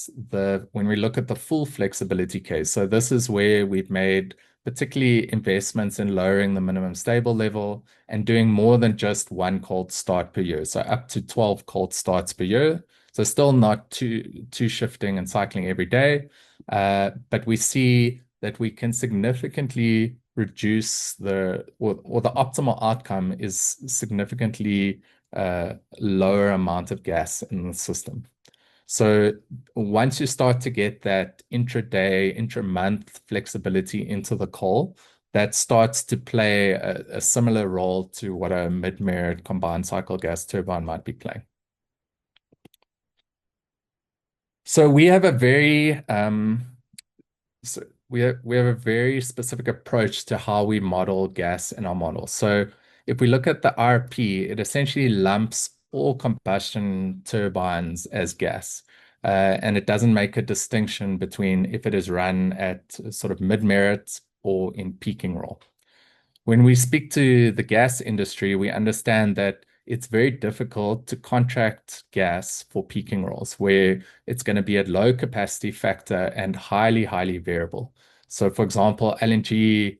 when we look at the full flexibility case, so this is where we've made particularly investments in lowering the minimum stable level and doing more than just one cold start per year, so up to 12 cold starts per year. So still not two shifting and cycling every day, but we see that we can significantly reduce or the optimal outcome is significantly lower amount of gas in the system. So once you start to get that intraday, intra-month flexibility into the coal, that starts to play a similar role to what a mid-merit combined cycle gas turbine might be playing. So we have a very we have a very specific approach to how we model gas in our model. So if we look at the RP, it essentially lumps all combustion turbines as gas. And it doesn't make a distinction between if it is run at sort of mid-merit or in peaking role. When we speak to the gas industry, we understand that it's very difficult to contract gas for peaking roles where it's going to be at low capacity factor and highly, highly variable. So for example, LNG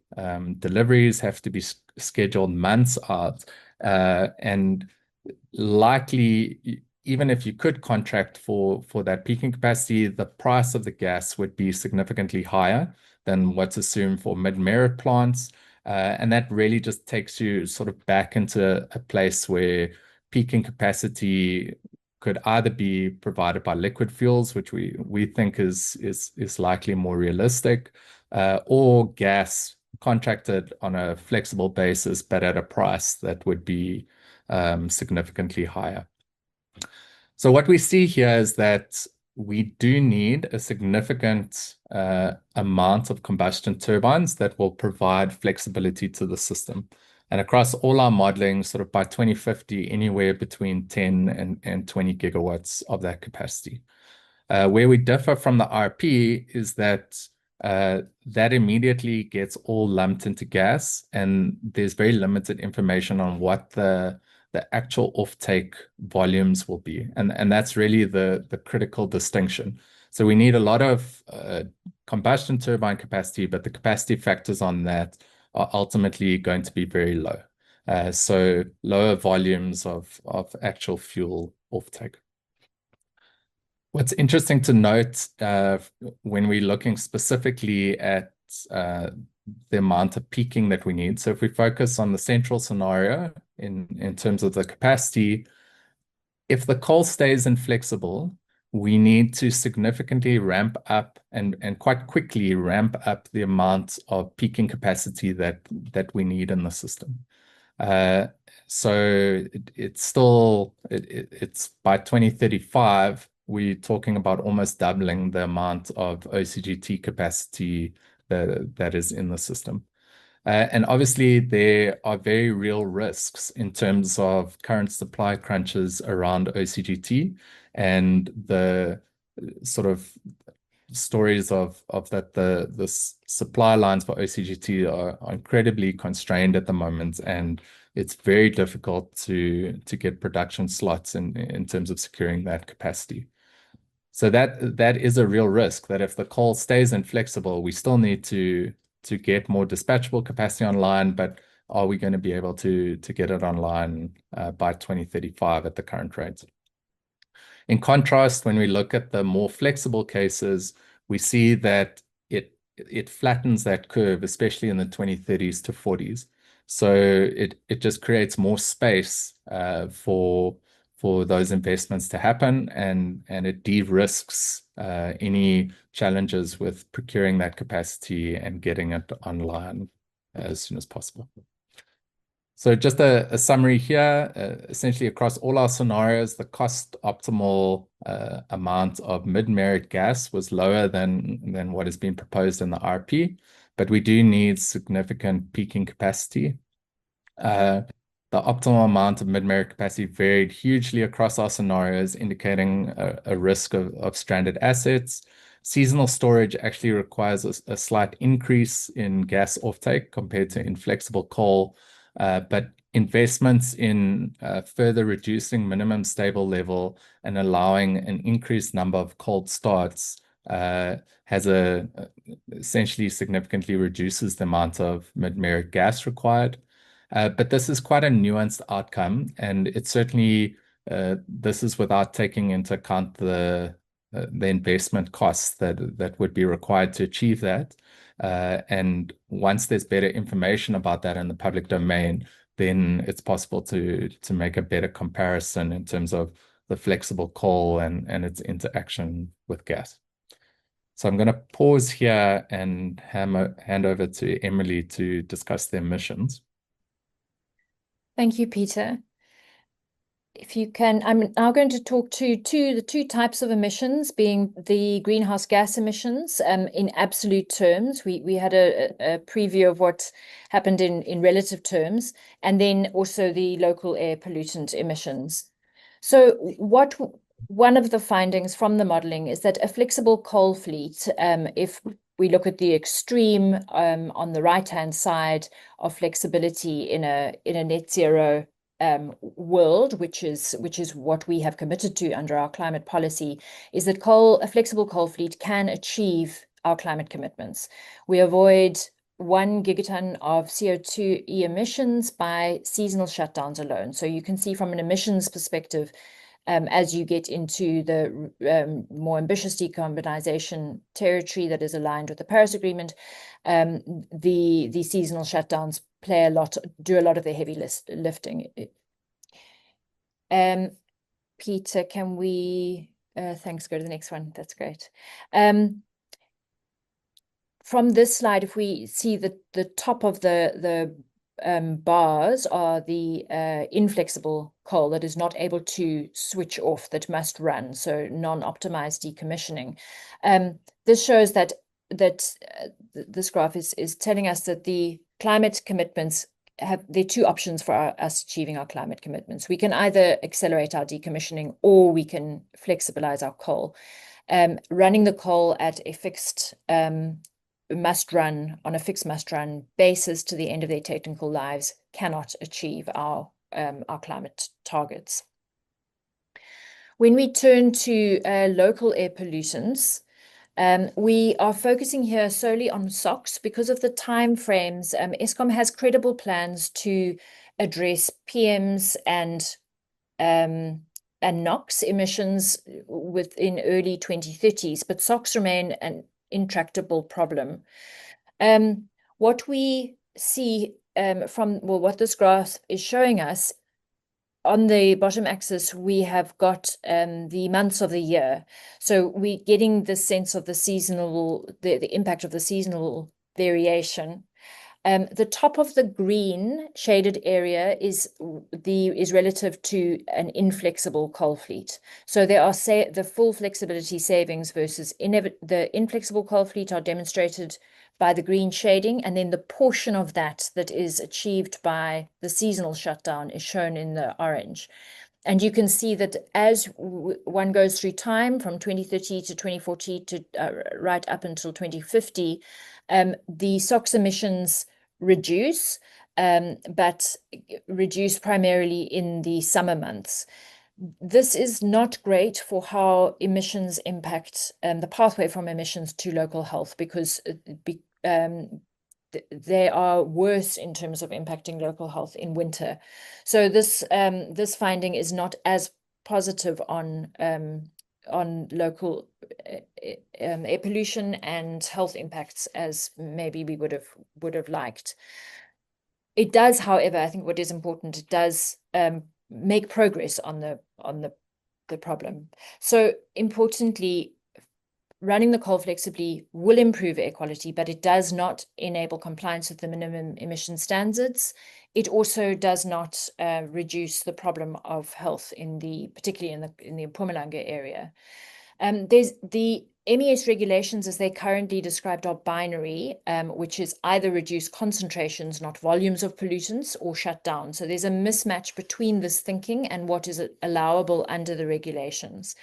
deliveries have to be scheduled months out, and likely, even if you could contract for that peaking capacity, the price of the gas would be significantly higher than what's assumed for mid-merit plants. And that really just takes you sort of back into a place where peaking capacity could either be provided by liquid fuels, which we think is likely more realistic, or gas contracted on a flexible basis, but at a price that would be significantly higher. So what we see here is that we do need a significant amount of combustion turbines that will provide flexibility to the system. And across all our modeling, sort of by 2050, anywhere between 10 and 20 gigawatts of that capacity. Where we differ from the RP is that that immediately gets all lumped into gas, and there's very limited information on what the actual offtake volumes will be. And that's really the critical distinction. So we need a lot of combustion turbine capacity, but the capacity factors on that are ultimately going to be very low. So lower volumes of actual fuel offtake. What's interesting to note when we're looking specifically at the amount of peaking that we need. So if we focus on the central scenario in terms of the capacity, if the coal stays inflexible, we need to significantly ramp up and quite quickly ramp up the amount of peaking capacity that we need in the system. So it's by 2035, we're talking about almost doubling the amount of OCGT capacity that is in the system. And obviously, there are very real risks in terms of current supply crunches around OCGT. And the sort of stories of that the supply lines for OCGT are incredibly constrained at the moment, and it's very difficult to get production slots in terms of securing that capacity. So that is a real risk, that if the coal stays inflexible, we still need to get more dispatchable capacity online, but are we going to be able to get it online by 2035 at the current rates? In contrast, when we look at the more flexible cases, we see that it flattens that curve, especially in the 2030s to 40s. So it just creates more space for those investments to happen, and it de-risks any challenges with procuring that capacity and getting it online as soon as possible. So just a summary here, essentially across all our scenarios, the cost optimal amount of mid-merit gas was lower than what has been proposed in the RP, but we do need significant peaking capacity. The optimal amount of mid-merit capacity varied hugely across our scenarios, indicating a risk of stranded assets. Seasonal storage actually requires a slight increase in gas offtake compared to inflexible coal, but investments in further reducing minimum stable level and allowing an increased number of cold starts has essentially significantly reduces the amount of mid-merit gas required. But this is quite a nuanced outcome, and it's certainly this is without taking into account the investment costs that would be required to achieve that. And once there's better information about that in the public domain, then it's possible to make a better comparison in terms of the flexible coal and its interaction with gas. So I'm going to pause here and hand over to Emily to discuss the emissions. Thank you, Peter. If you can, I'm now going to talk to the two types of emissions, being the greenhouse gas emissions in absolute terms. We had a preview of what happened in relative terms, and then also the local air pollutant emissions. So one of the findings from the modeling is that a flexible coal fleet, if we look at the extreme on the right-hand side of flexibility in a net zero world, which is what we have committed to under our climate policy, is that a flexible coal fleet can achieve our climate commitments. We avoid 1 gigaton of CO2 emissions by seasonal shutdowns alone. So you can see from an emissions perspective, as you get into the more ambitious decarbonisation territory that is aligned with the Paris Agreement, the seasonal shutdowns do a lot of the heavy lifting. Peter, can we, thanks, go to the next one. That's great. From this slide, if we see the top of the bars are the inflexible coal that is not able to switch off, that must run, so non-optimized decommissioning. This shows that this graph is telling us that the climate commitments there are two options for us achieving our climate commitments. We can either accelerate our decommissioning, or we can flexibilize our coal. Running the coal at a fixed must-run basis to the end of their technical lives cannot achieve our climate targets. When we turn to local air pollutants, we are focusing here solely on SOx because of the time frames. Eskom has credible plans to address PMs and NOx emissions within early 2030s, but SOx remain an intractable problem. What we see what this graph is showing us, on the bottom axis, we have got the months of the year. So we're getting the sense of the impact of the seasonal variation. The top of the green shaded area is relative to an inflexible coal fleet. So there are the full flexibility savings versus the inflexible coal fleet are demonstrated by the green shading, and then the portion of that is achieved by the seasonal shutdown is shown in the orange. And you can see that as one goes through time from 2030 to 2040 to right up until 2050, the SOx emissions reduce, but reduce primarily in the summer months. This is not great for how emissions impact the pathway from emissions to local health, because they are worse in terms of impacting local health in winter. So this finding is not as positive on local air pollution and health impacts as maybe we would have liked. It does, however, I think what is important, it does make progress on the problem. So importantly, running the coal flexibly will improve air quality, but it does not enable compliance with the minimum emission standards. It also does not reduce the problem of health particularly in the Mpumalanga area. There's the MES regulations as they currently described are binary, which is either reduce concentrations, not volumes of pollutants, or shut down. So there's a mismatch between this thinking and what is allowable under the regulations.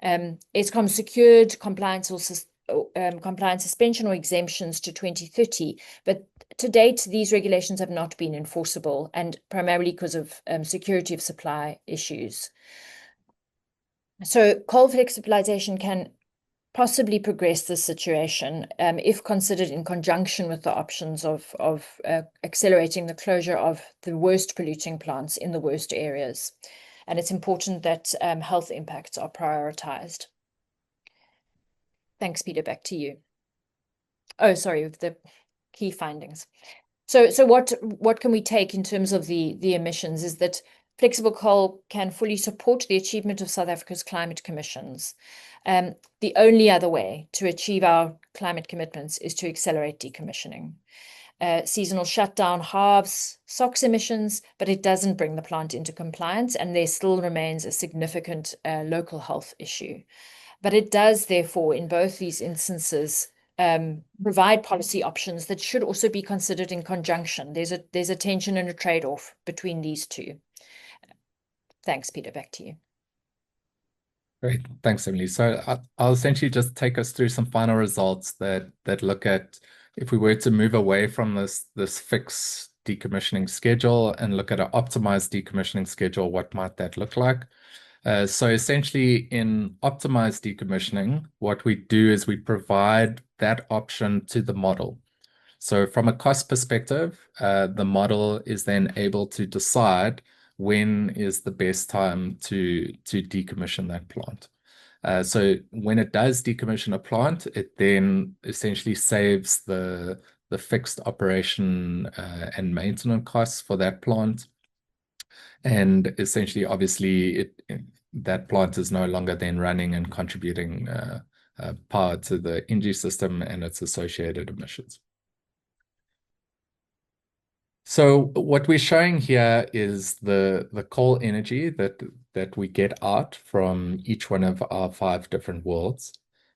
Eskom secured compliance suspension or exemptions to 2030, but to date, these regulations have not been enforceable, and primarily because of security of supply issues. So coal flexibilisation can possibly progress this situation if considered in conjunction with the options of accelerating the closure of the worst polluting plants in the worst areas. And it's important that health impacts are prioritised. Thanks, Peter. Back to you. Oh, sorry, the key findings. So what can we take in terms of the emissions is that flexible coal can fully support the achievement of South Africa's climate commissions. The only other way to achieve our climate commitments is to accelerate decommissioning. Seasonal shutdown halves SOx emissions, but it doesn't bring the plant into compliance, and there still remains a significant local health issue. But it does, therefore, in both these instances, provide policy options that should also be considered in conjunction. There's a tension and a trade-off between these two. Thanks, Peter. Back to you. Great. Thanks, Emily. So I'll essentially just take us through some final results that look at if we were to move away from this fixed decommissioning schedule and look at an optimized decommissioning schedule, what might that look like? So essentially in optimized decommissioning, what we do is we provide that option to the model. So from a cost perspective, the model is then able to decide when is the best time to decommission that plant. So when it does decommission a plant, it then essentially saves the fixed operation and maintenance costs for that plant. And essentially, obviously, that plant is no longer then running and contributing power to the energy system and its associated emissions. So what we're showing here is the coal energy that we get out from each one of our 5 different worlds.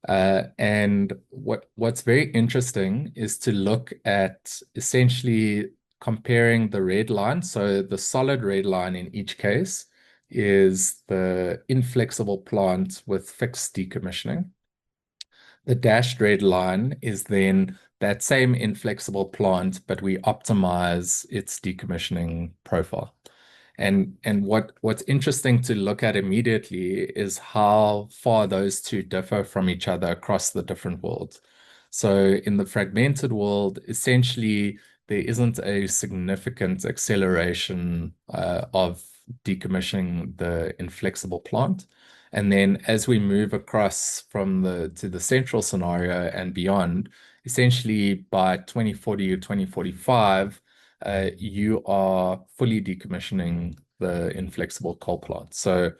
And what's very interesting is to look at essentially comparing the red line. So the solid red line in each case is the inflexible plant with fixed decommissioning. The dashed red line is then that same inflexible plant, but we optimize its decommissioning profile. And what's interesting to look at immediately is how far those two differ from each other across the different worlds. So in the fragmented world, essentially, there isn't a significant acceleration of decommissioning the inflexible plant. And then as we move across to the central scenario and beyond, essentially by 2040 or 2045, you are fully decommissioning the inflexible coal plant. So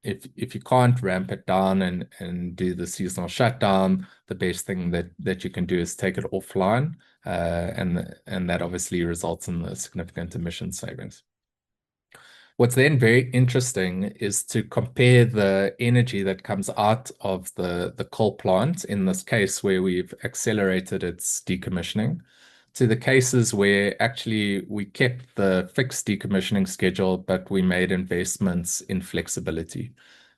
if you can't ramp it down and do the seasonal shutdown, the best thing that you can do is take it offline, and that obviously results in the significant emission savings. What's then very interesting is to compare the energy that comes out of the coal plant, in this case where we've accelerated its decommissioning, to the cases where actually we kept the fixed decommissioning schedule, but we made investments in flexibility.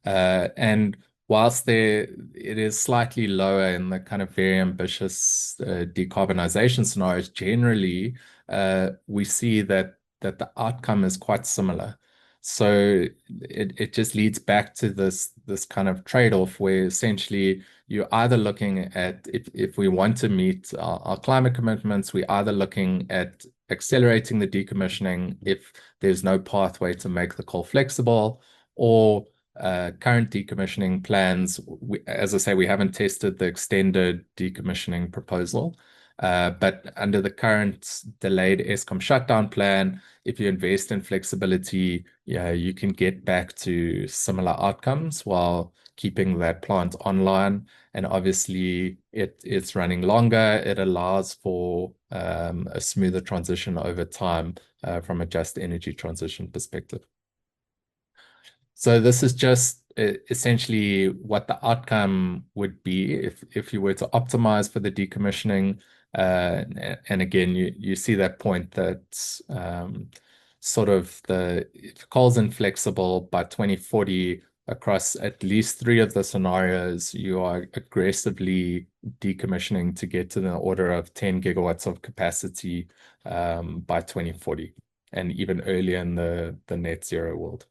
And whilst it is slightly lower in the kind of very ambitious decarbonisation scenarios, generally we see that the outcome is quite similar. So it just leads back to this kind of trade-off where essentially you're either looking at, if we want to meet our climate commitments, we're either looking at accelerating the decommissioning if there's no pathway to make the coal flexible, or current decommissioning plans. As I say, we haven't tested the extended decommissioning proposal, but under the current delayed Eskom shutdown plan, if you invest in flexibility, you can get back to similar outcomes while keeping that plant online. And obviously, it's running longer. It allows for a smoother transition over time from a just energy transition perspective. So this is just essentially what the outcome would be if you were to optimize for the decommissioning. And again, you see that point that sort of if coal's inflexible by 2040 across at least 3 of the scenarios, you are aggressively decommissioning to get to the order of 10 gigawatts of capacity by 2040, and even earlier in the net zero world.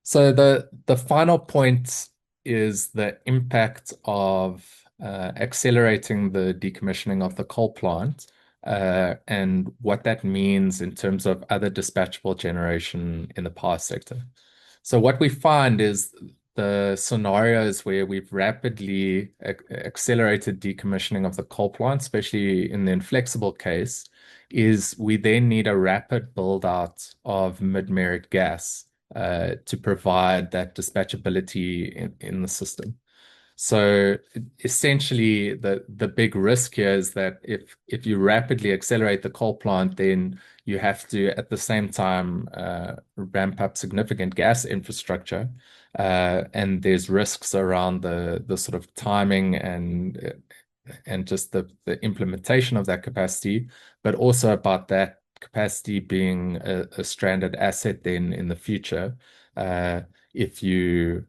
So the final point is the impact of accelerating the decommissioning of the coal plant and what that means in terms of other dispatchable generation in the power sector. So what we find is the scenarios where we've rapidly accelerated decommissioning of the coal plant, especially in the inflexible case, is we then need a rapid build out of mid-merit gas to provide that dispatchability in the system. So essentially, the big risk here is that if you rapidly accelerate the coal plant, then you have to at the same time ramp up significant gas infrastructure, and there's risks around the sort of timing and just the implementation of that capacity, but also about that capacity being a stranded asset then in the future, if you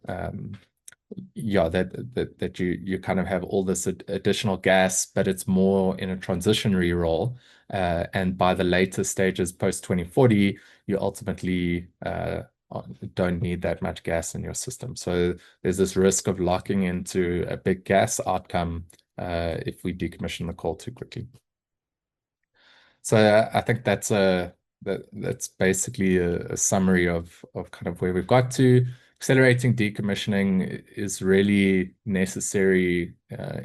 that you kind of have all this additional gas, but it's more in a transitionary role, and by the later stages post 2040 you ultimately don't need that much gas in your system. So there's this risk of locking into a big gas outcome if we decommission the coal too quickly. So I think that's basically a summary of kind of where we've got to. Accelerating decommissioning is really necessary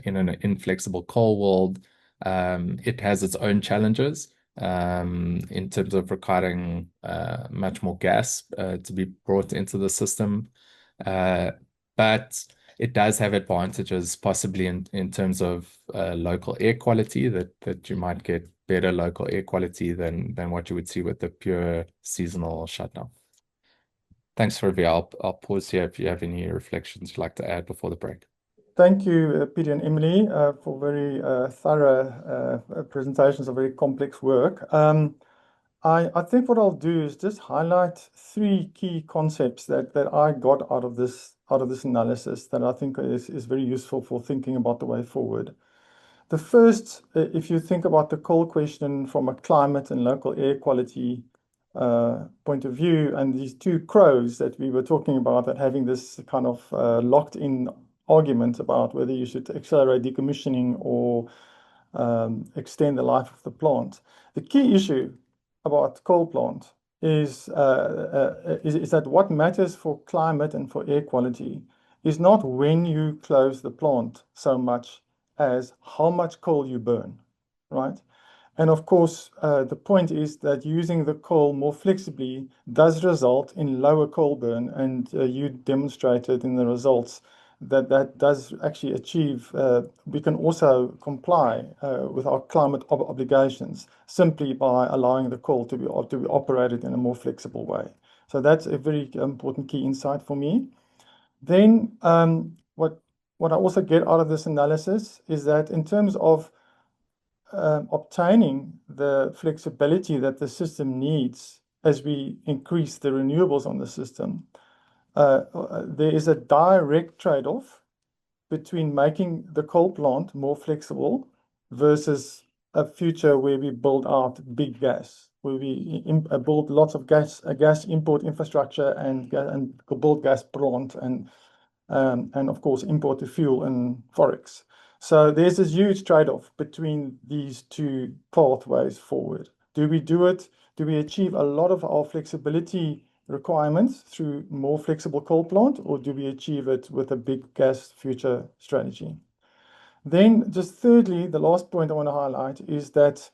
in an inflexible coal world. It has its own challenges in terms of requiring much more gas to be brought into the system, but it does have advantages, possibly in terms of local air quality, that you might get better local air quality than what you would see with the pure seasonal shutdown. Thanks, Ravi. I'll pause here if you have any reflections you'd like to add before the break. Thank you, Peter and Emily, for very thorough presentations of very complex work. I think what I'll do is just highlight 3 key concepts that I got out of this analysis that I think is very useful for thinking about the way forward. The first, if you think about the coal question from a climate and local air quality point of view, and these 2 crows that we were talking about, that having this kind of locked in argument about whether you should accelerate decommissioning or extend the life of the plant. The key issue about coal plant is that what matters for climate and for air quality is not when you close the plant so much as how much coal you burn, right? And of course, the point is that using the coal more flexibly does result in lower coal burn, and you demonstrated in the results that does actually achieve, we can also comply with our climate obligations simply by allowing the coal to be operated in a more flexible way. So that's a very important key insight for me. Then what I also get out of this analysis is that in terms of obtaining the flexibility that the system needs as we increase the renewables on the system, there is a direct trade-off between making the coal plant more flexible versus a future where we build out big gas, where we build lots of gas import infrastructure and build gas plant and of course import the fuel and forex. So there's this huge trade-off between these two pathways forward. Do we do it? Do we achieve a lot of our flexibility requirements through more flexible coal plant, or do we achieve it with a big gas future strategy? Then just thirdly, the last point I want to highlight is that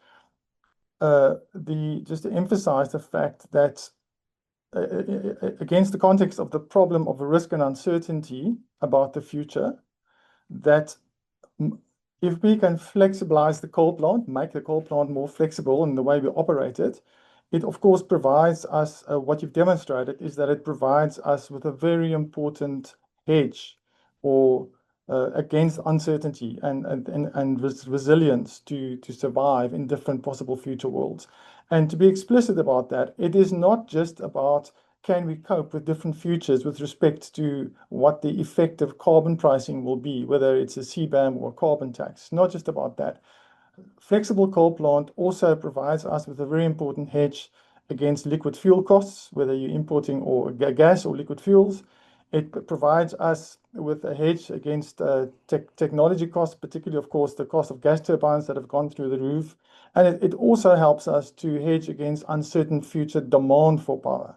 just to emphasize the fact that against the context of the problem of risk and uncertainty about the future, that if we can flexibilize the coal plant, make the coal plant more flexible in the way we operate it, it of course provides us, what you've demonstrated is that it provides us with a very important hedge or against uncertainty and resilience to survive in different possible future worlds. And to be explicit about that, it is not just about can we cope with different futures with respect to what the effective carbon pricing will be, whether it's a CBAM or a carbon tax. Not just about that. Flexible coal plant also provides us with a very important hedge against liquid fuel costs, whether you're importing or gas or liquid fuels. It provides us with a hedge against technology costs, particularly, of course, the cost of gas turbines that have gone through the roof. And it also helps us to hedge against uncertain future demand for power.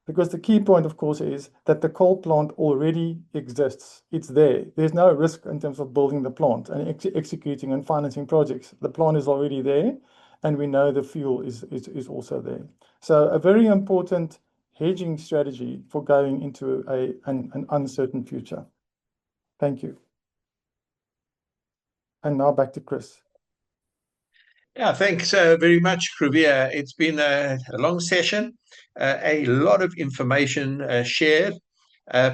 Because the key point, of course, is that the coal plant already exists. It's there. There's no risk in terms of building the plant and executing and financing projects. The plant is already there, and we know the fuel is also there. So a very important hedging strategy for going into an uncertain future. Thank you. And now back to Chris. Yeah, thanks very much, Kruvia. It's been a long session, a lot of information shared.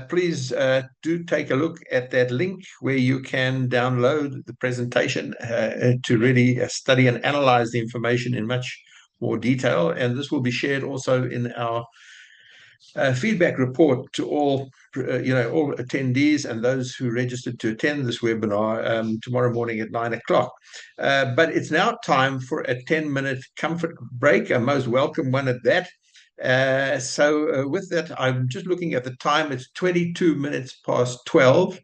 Please do take a look at that link where you can download the presentation to really study and analyze the information in much more detail. And this will be shared also in our feedback report to all all attendees and those who registered to attend this webinar tomorrow morning at 9 o'clock. But it's now time for a 10-minute comfort break, a most welcome one at that. So with that, I'm just looking at the time. It's 22 minutes past 12.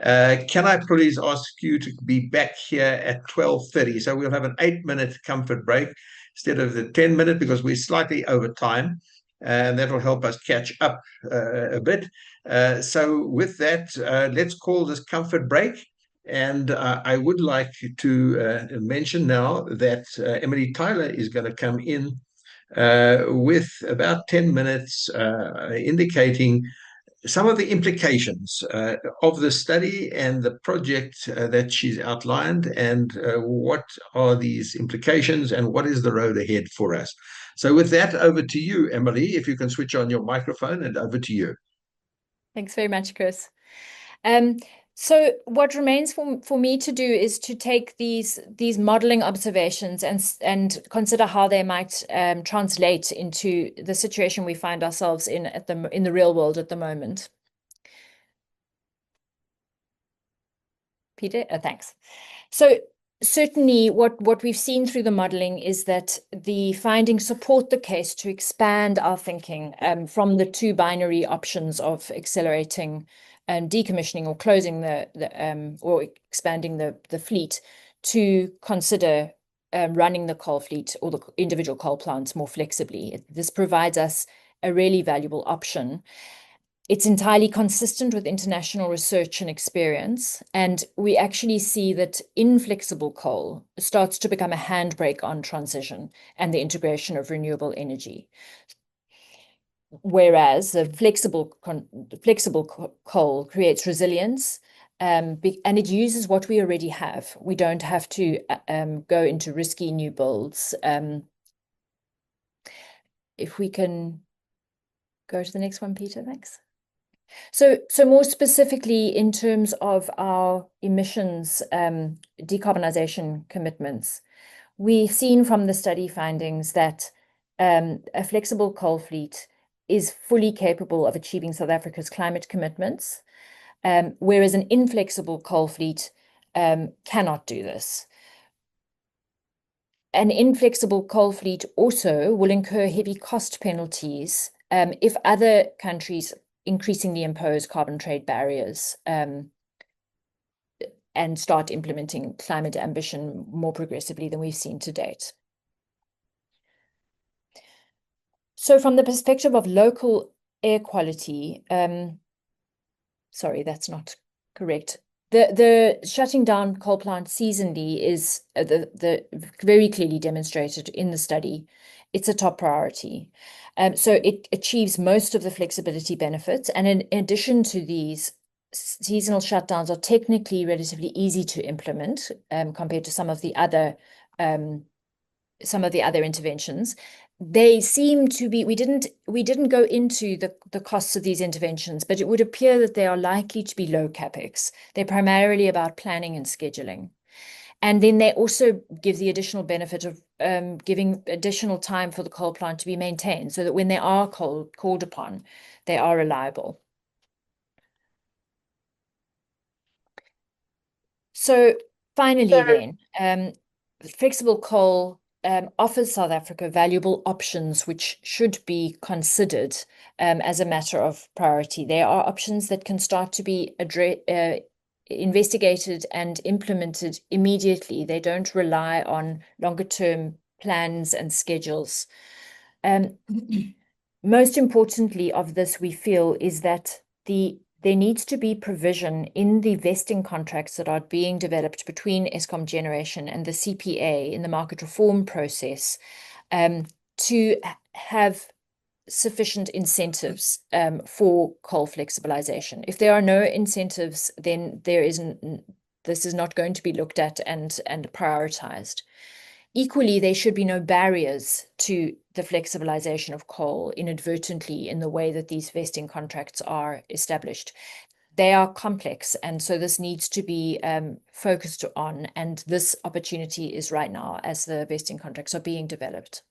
Can I please ask you to be back here at 12:30? So we'll have an 8-minute comfort break instead of the 10-minute because we're slightly over time. And that will help us catch up a bit. So with that, let's call this comfort break. And I would like to mention now that Emily Tyler is going to come in with about 10 minutes indicating some of the implications of the study and the project that she's outlined, and what are these implications and what is the road ahead for us. So with that, over to you, Emily, if you can switch on your microphone, and over to you. Thanks very much, Chris. So what remains for me to do is to take these modeling observations and consider how they might translate into the situation we find ourselves in the real world at the moment. Peter, thanks. So certainly what we've seen through the modeling is that the findings support the case to expand our thinking from the two binary options of accelerating and decommissioning or closing or expanding the fleet, to consider running the coal fleet or the individual coal plants more flexibly. This provides us a really valuable option. It's entirely consistent with international research and experience, and we actually see that inflexible coal starts to become a handbrake on transition and the integration of renewable energy. Whereas the flexible coal creates resilience, and it uses what we already have. We don't have to go into risky new builds. If we can go to the next one, Peter, thanks. So more specifically, in terms of our emissions decarbonisation commitments, we've seen from the study findings that a flexible coal fleet is fully capable of achieving South Africa's climate commitments, whereas an inflexible coal fleet cannot do this. An inflexible coal fleet also will incur heavy cost penalties if other countries increasingly impose carbon trade barriers and start implementing climate ambition more progressively than we've seen to date. So from the perspective of local air quality, sorry, that's not correct. The shutting down coal plants seasonally is the very clearly demonstrated in the study. It's a top priority. So it achieves most of the flexibility benefits. And in addition to these, seasonal shutdowns are technically relatively easy to implement compared to some of the other interventions. They seem to be, we didn't go into the costs of these interventions, but it would appear that they are likely to be low capex. They're primarily about planning and scheduling. And then they also give the additional benefit of giving additional time for the coal plant to be maintained so that when they are called upon, they are reliable. So finally then, flexible coal offers South Africa valuable options which should be considered as a matter of priority. There are options that can start to be investigated and implemented immediately. They don't rely on longer term plans and schedules. Most importantly of this, we feel, is that there needs to be provision in the vesting contracts that are being developed between Eskom Generation and the CPA in the market reform process to have sufficient incentives for coal flexibilisation. If there are no incentives, then this is not going to be looked at and prioritised. Equally, there should be no barriers to the flexibilisation of coal inadvertently in the way that these vesting contracts are established. They are complex, and so this needs to be focused on, and this opportunity is right now as the vesting contracts are being developed.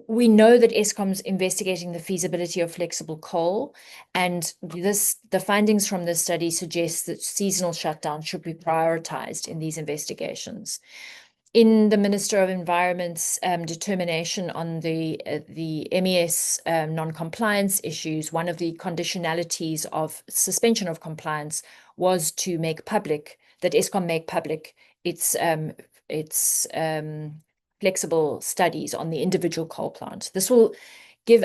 We know that Eskom's investigating the feasibility of flexible coal, and the findings from this study suggest that seasonal shutdown should be prioritised in these investigations. In the Minister of Environment's determination on the MES non-compliance issues, one of the conditionalities of suspension of compliance was to make public, that Eskom make public its flexible studies on the individual coal plant. This will give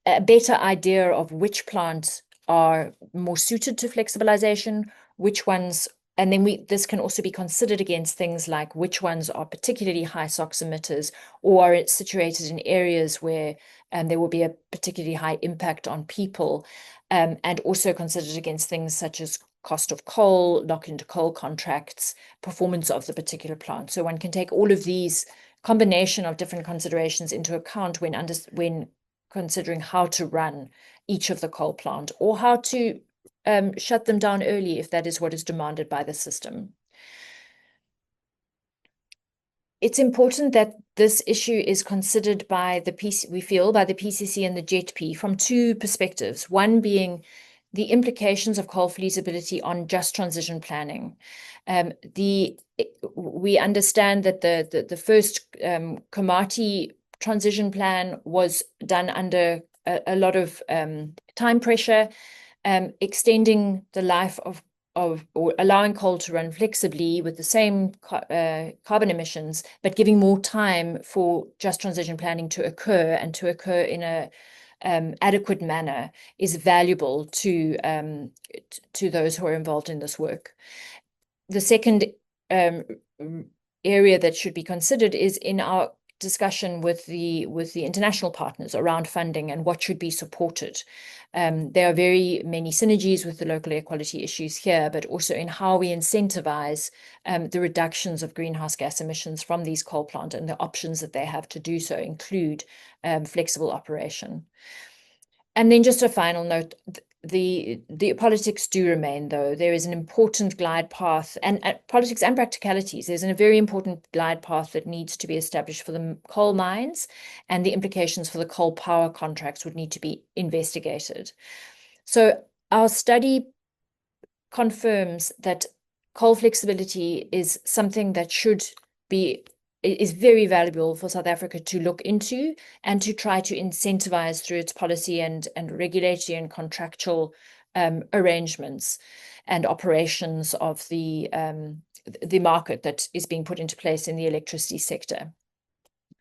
a better idea of which plants are more suited to flexibilisation, which ones. And then this can also be considered against things like which ones are particularly high SOx emitters or are situated in areas where there will be a particularly high impact on people, and also considered against things such as cost of coal, lock-into coal contracts, performance of the particular plant. So one can take all of these combination of different considerations into account when considering how to run each of the coal plant or how to shut them down early if that is what is demanded by the system. It's important that this issue is considered by the PCC and the JETP from two perspectives. One being the implications of coal feasibility on just transition planning. We understand that the first Komati transition plan was done under a lot of time pressure, extending the life of or allowing coal to run flexibly with the same carbon emissions, but giving more time for just transition planning to occur and to occur in a adequate manner is valuable to those who are involved in this work. The second area that should be considered is in our discussion with the international partners around funding and what should be supported. There are very many synergies with the local air quality issues here, but also in how we incentivize the reductions of greenhouse gas emissions from these coal plants, and the options that they have to do so include flexible operation. And then just a final note, the politics do remain, though. There is an important glide path, and politics and practicalities. There's a very important glide path that needs to be established for the coal mines, and the implications for the coal power contracts would need to be investigated. So our study confirms that coal flexibility is something that is very valuable for South Africa to look into and to try to incentivize through its policy and regulatory and contractual arrangements and operations of the market that is being put into place in the electricity sector.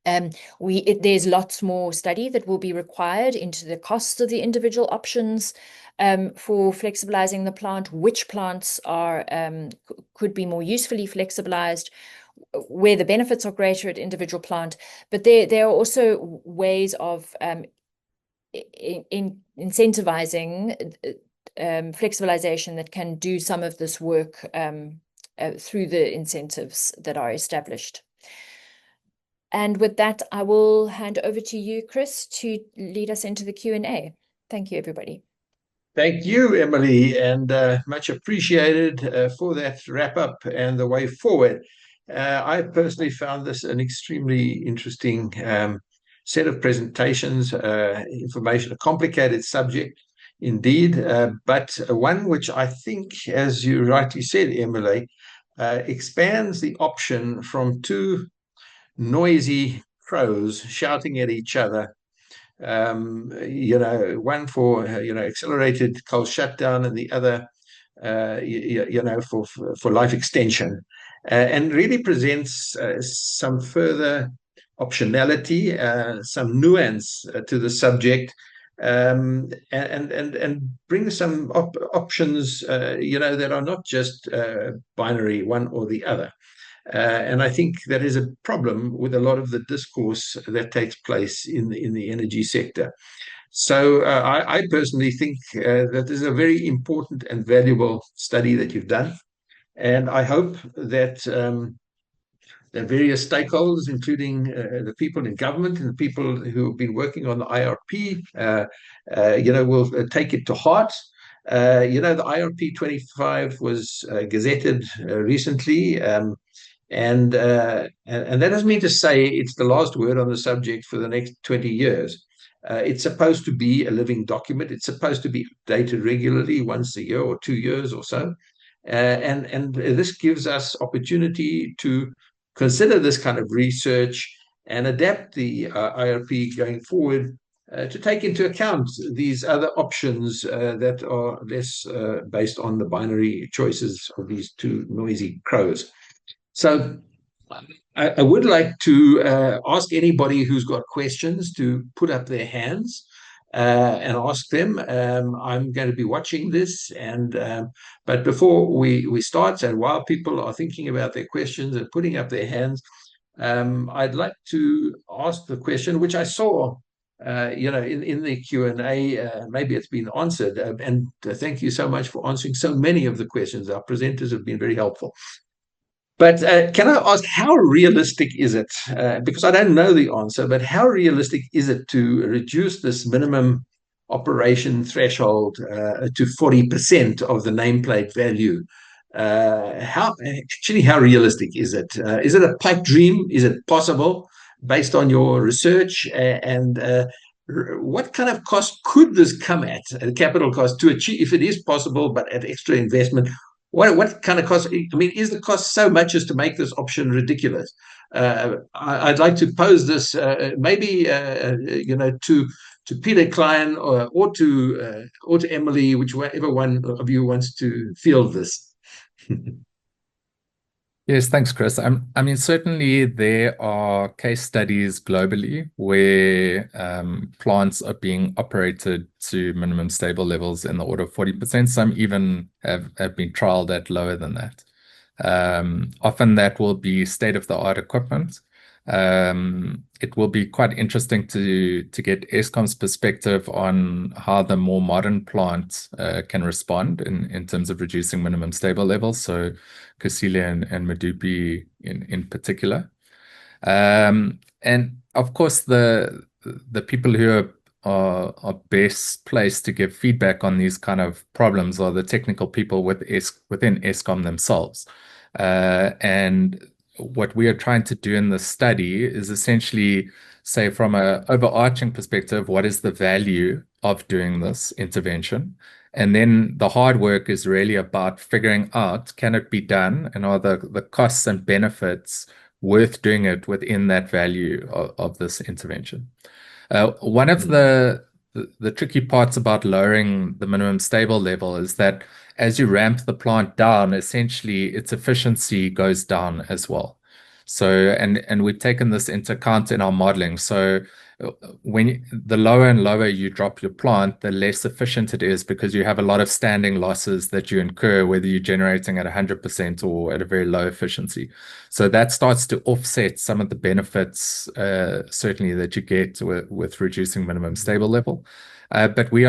There's lots more study that will be required into the costs of the individual options for flexibilizing the plant, which plants could be more usefully flexibilized, where the benefits are greater at individual plant. But there are also ways of incentivizing flexibilization that can do some of this work through the incentives that are established. And with that, I will hand over to you, Chris, to lead us into the Q&A. Thank you, everybody. Thank you, Emily, and much appreciated for that wrap up and the way forward. I personally found this an extremely interesting set of presentations, information, a complicated subject indeed, but one which I think, as you rightly said, Emily, expands the option from two noisy crows shouting at each other, one for accelerated coal shutdown, and the other for life extension, and really presents some further optionality, some nuance to the subject, and bring some options that are not just binary, one or the other. And I think that is a problem with a lot of the discourse that takes place in the energy sector. So I personally think that this is a very important and valuable study that you've done. And I hope that the various stakeholders, including the people in government and the people who have been working on the IRP, will take it to heart. The IRP 25 was gazetted recently, and that doesn't mean to say it's the last word on the subject for the next 20 years. It's supposed to be a living document. It's supposed to be updated regularly, once a year or 2 years or so. And this gives us opportunity to consider this kind of research and adapt the IRP going forward to take into account these other options that are less based on the binary choices of these two noisy crows. So I would like to ask anybody who's got questions to put up their hands and ask them. I'm going to be watching this, but before we start, and while people are thinking about their questions and putting up their hands, I'd like to ask the question which I saw in the Q&A. Maybe it's been answered, and thank you so much for answering so many of the questions. Our presenters have been very helpful. But can I ask, how realistic is it? Because I don't know the answer, but how realistic is it to reduce this minimum operation threshold to 40% of the nameplate value? How realistic is it? Is it a pipe dream? Is it possible based on your research? And what kind of cost could this come at, capital cost, to achieve, if it is possible, but at extra investment? What kind of cost? I mean, is the cost so much as to make this option ridiculous? I'd like to pose this maybe to Peter Klein or to Emily, whichever one of you wants to field this. Yes, thanks, Chris. I mean, certainly there are case studies globally where plants are being operated to minimum stable levels in the order of 40%. Some even have been trialed at lower than that. Often that will be state-of-the-art equipment. It will be quite interesting to get Eskom's perspective on how the more modern plants can respond in terms of reducing minimum stable levels. So Kusile and Medupi in particular. And of course, the people who are are best placed to give feedback on these kind of problems are the technical people within Eskom themselves. And what we are trying to do in this study is essentially say, from an overarching perspective, what is the value of doing this intervention? And then the hard work is really about figuring out, can it be done, and are the costs and benefits worth doing it within that value of this intervention? One of the tricky parts about lowering the minimum stable level is that as you ramp the plant down, essentially its efficiency goes down as well. So, and we've taken this into account in our modeling. So when the lower and lower you drop your plant, the less efficient it is, because you have a lot of standing losses that you incur, whether you're generating at 100% or at a very low efficiency. So that starts to offset some of the benefits, certainly, that you get with reducing minimum stable level. But we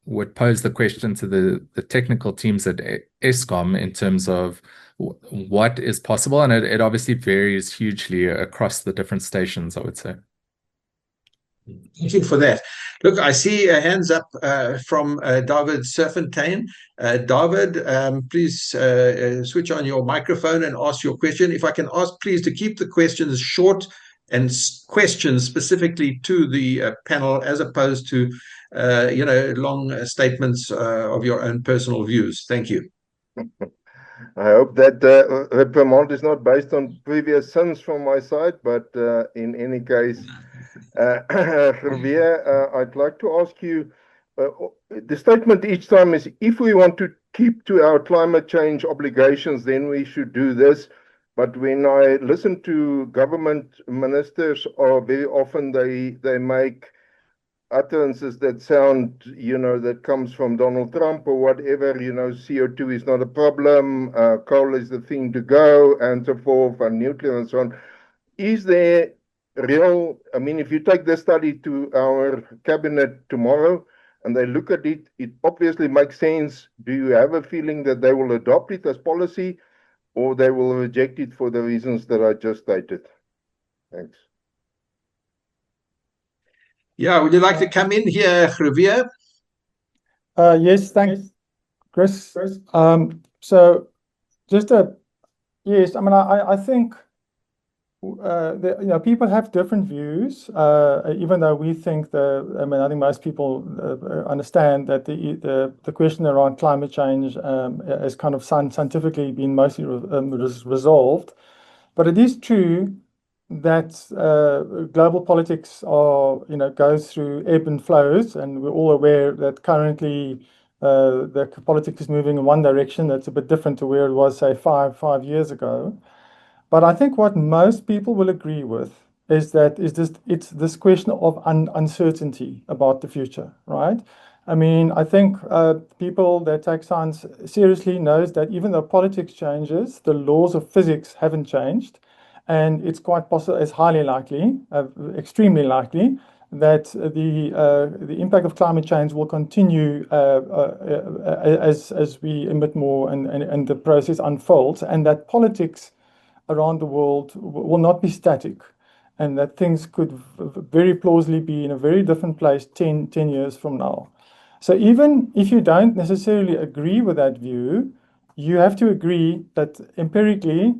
would pose the question to the technical teams at Eskom in terms of what is possible, and it obviously varies hugely across the different stations, I would say. Thank you for that. Look, I see hands up from David Serfontein. David, please switch on your microphone and ask your question. If I can ask, please, to keep the questions short and questions specifically to the panel, as opposed to long statements of your own personal views. Thank you. I hope that reprimand is not based on previous sins from my side, but in any case, Javier, I'd like to ask you, the statement each time is, if we want to keep to our climate change obligations, then we should do this. But when I listen to government ministers, very often they make utterances that sound, that comes from Donald Trump or whatever, CO2 is not a problem, coal is the thing to go, and so forth, and nuclear and so on. Is there if you take this study to our cabinet tomorrow and they look at it, it obviously makes sense. Do you have a feeling that they will adopt it as policy, or they will reject it for the reasons that I just stated? Thanks. Yeah, would you like to come in here, Javier? Yes, thanks, Chris. So just yes, I think people have different views, even though we think I think most people understand that the question around climate change has kind of scientifically been mostly resolved. But it is true that global politics goes through ebb and flows, and we're all aware that currently the politics is moving in one direction that's a bit different to where it was, say, five years ago. But I think what most people will agree with is that it's this question of uncertainty about the future, right? I think people that take science seriously knows that even though politics changes, the laws of physics haven't changed. And it's quite possible, it's highly likely, extremely likely, that the impact of climate change will continue as we emit more and the process unfolds, and that politics around the world will not be static, and that things could very plausibly be in a very different place 10 years from now. So even if you don't necessarily agree with that view, you have to agree that empirically,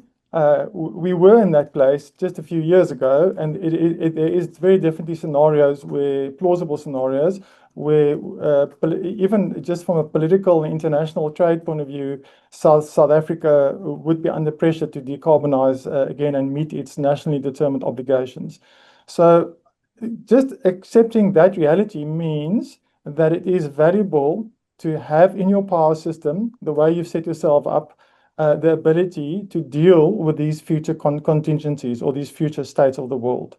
we were in that place just a few years ago, and there is very definitely plausible scenarios where even just from a political and international trade point of view, South Africa would be under pressure to decarbonize again and meet its nationally determined obligations. So just accepting that reality means that it is valuable to have in your power system, the way you've set yourself up, the ability to deal with these future contingencies or these future states of the world.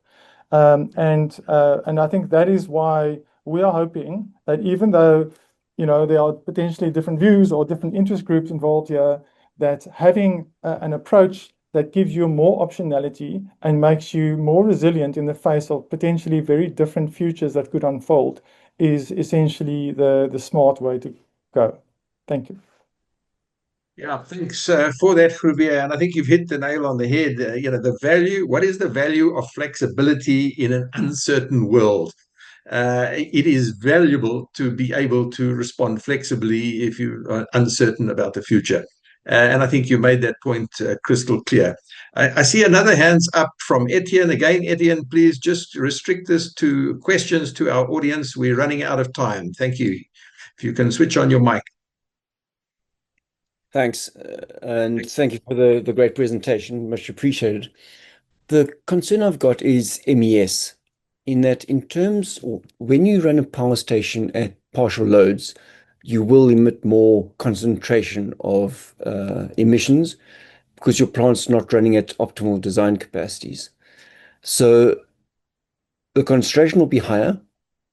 And I think that is why we are hoping that even though there are potentially different views or different interest groups involved here, that having an approach that gives you more optionality and makes you more resilient in the face of potentially very different futures that could unfold is essentially the smart way to go. Thank you. Yeah, thanks for that, Javier. And I think you've hit the nail on the head. The value, what is the value of flexibility in an uncertain world? it is valuable to be able to respond flexibly if you are uncertain about the future. And I think you made that point crystal clear. I see another hands up from Etienne. Again, Etienne, please just restrict this to questions to our audience. We're running out of time. Thank you. If you can switch on your mic. Thanks. And thank you for the great presentation. Much appreciated. The concern I've got is MES, in that in terms, when you run a power station at partial loads, you will emit more concentration of emissions because your plant's not running at optimal design capacities. So the concentration will be higher,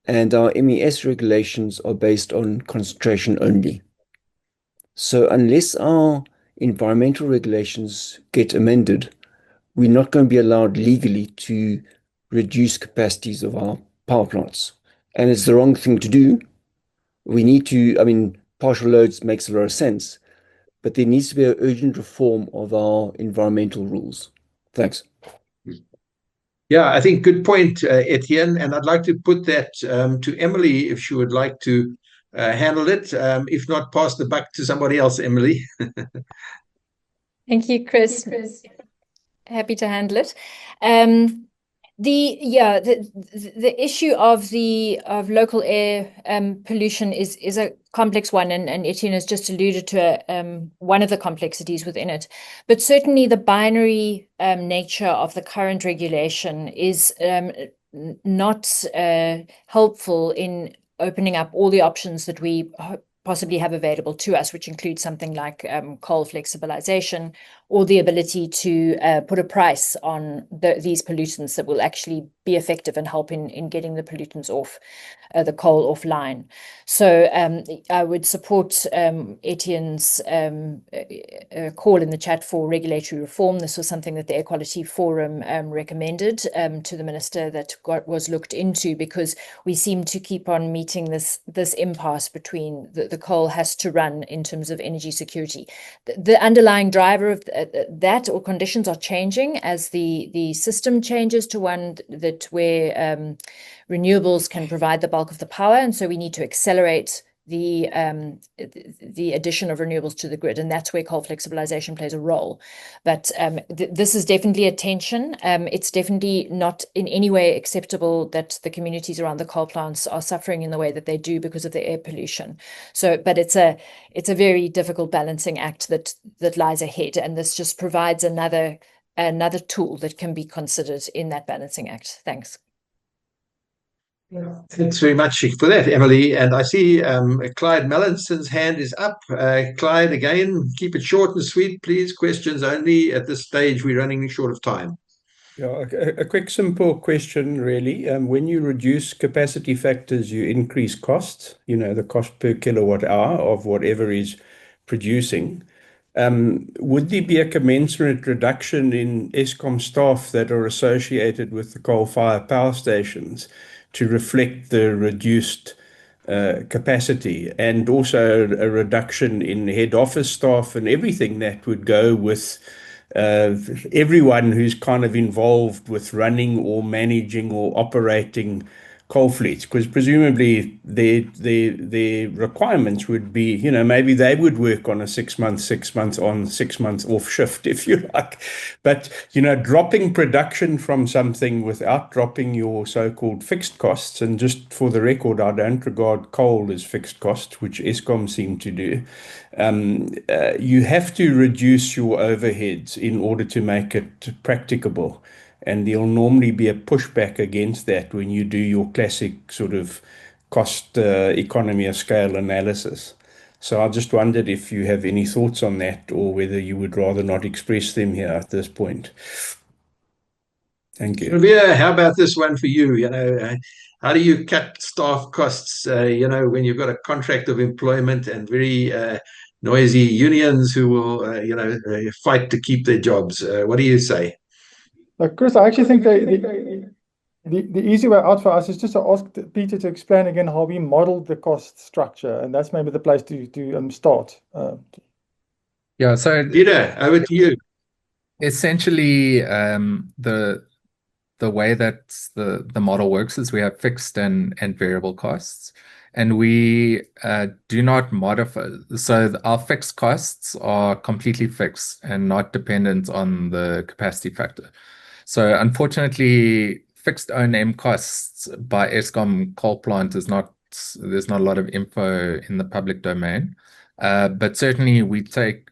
and our MES regulations are based on concentration only. So unless our environmental regulations get amended, we're not going to be allowed legally to reduce capacities of our power plants. And it's the wrong thing to do. We need to, I mean, partial loads makes a lot of sense, but there needs to be an urgent reform of our environmental rules. Thanks. Yeah, I think good point, Etienne. And I'd like to put that to Emily if she would like to handle it. If not, pass the buck to somebody else, Emily. Thank you, Chris. Happy to handle it. The issue of local air pollution is a complex one, and Etienne has just alluded to one of the complexities within it. But certainly the binary nature of the current regulation is not helpful in opening up all the options that we possibly have available to us, which includes something like coal flexibilisation, or the ability to put a price on these pollutants that will actually be effective and help in getting the pollutants off the coal offline. So I would support Etienne's call in the chat for regulatory reform. This was something that the Air Quality Forum recommended to the minister that was looked into, because we seem to keep on meeting this impasse between the coal has to run in terms of energy security. The underlying driver of that or conditions are changing as the system changes to one that where renewables can provide the bulk of the power, and so we need to accelerate the addition of renewables to the grid, and that's where coal flexibilisation plays a role. But this is definitely a tension. It's definitely not in any way acceptable that the communities around the coal plants are suffering in the way that they do because of the air pollution. So, but it's a very difficult balancing act that lies ahead, and this just provides another tool that can be considered in that balancing act. Thanks. Thanks very much for that, Emily. And I see Clyde Mellinson's hand is up. Clyde, again, keep it short and sweet, please. Questions only. At this stage, we're running short of time. Yeah, a quick, simple question, really. When you reduce capacity factors, you increase costs, the cost per kilowatt hour of whatever is producing. Would there be a commensurate reduction in Eskom staff that are associated with the coal-fired power stations to reflect the reduced capacity, and also a reduction in head office staff and everything that would go with everyone who's kind of involved with running or managing or operating coal fleets? Because presumably their requirements would be, maybe they would work on a 6 months, 6 months on, 6 months off shift, if you like. But, dropping production from something without dropping your so-called fixed costs, and just for the record, I don't regard coal as fixed costs, which Eskom seem to do. You have to reduce your overheads in order to make it practicable. And there'll normally be a pushback against that when you do your classic sort of cost economy of scale analysis. So I just wondered if you have any thoughts on that, or whether you would rather not express them here at this point. Thank you. Revere, how about this one for you? How do you cut staff costs, when you've got a contract of employment and very noisy unions who will, fight to keep their jobs? What do you say? Chris, I actually think the easy way out for us is just to ask Peter to explain again how we modeled the cost structure, and that's maybe the place to start. So Peter, over to you. Essentially, the way that the model works is we have fixed and variable costs, and we do not modify. So our fixed costs are completely fixed and not dependent on the capacity factor. So unfortunately, fixed O&M costs by Eskom coal plant there's not a lot of info in the public domain. But certainly we take,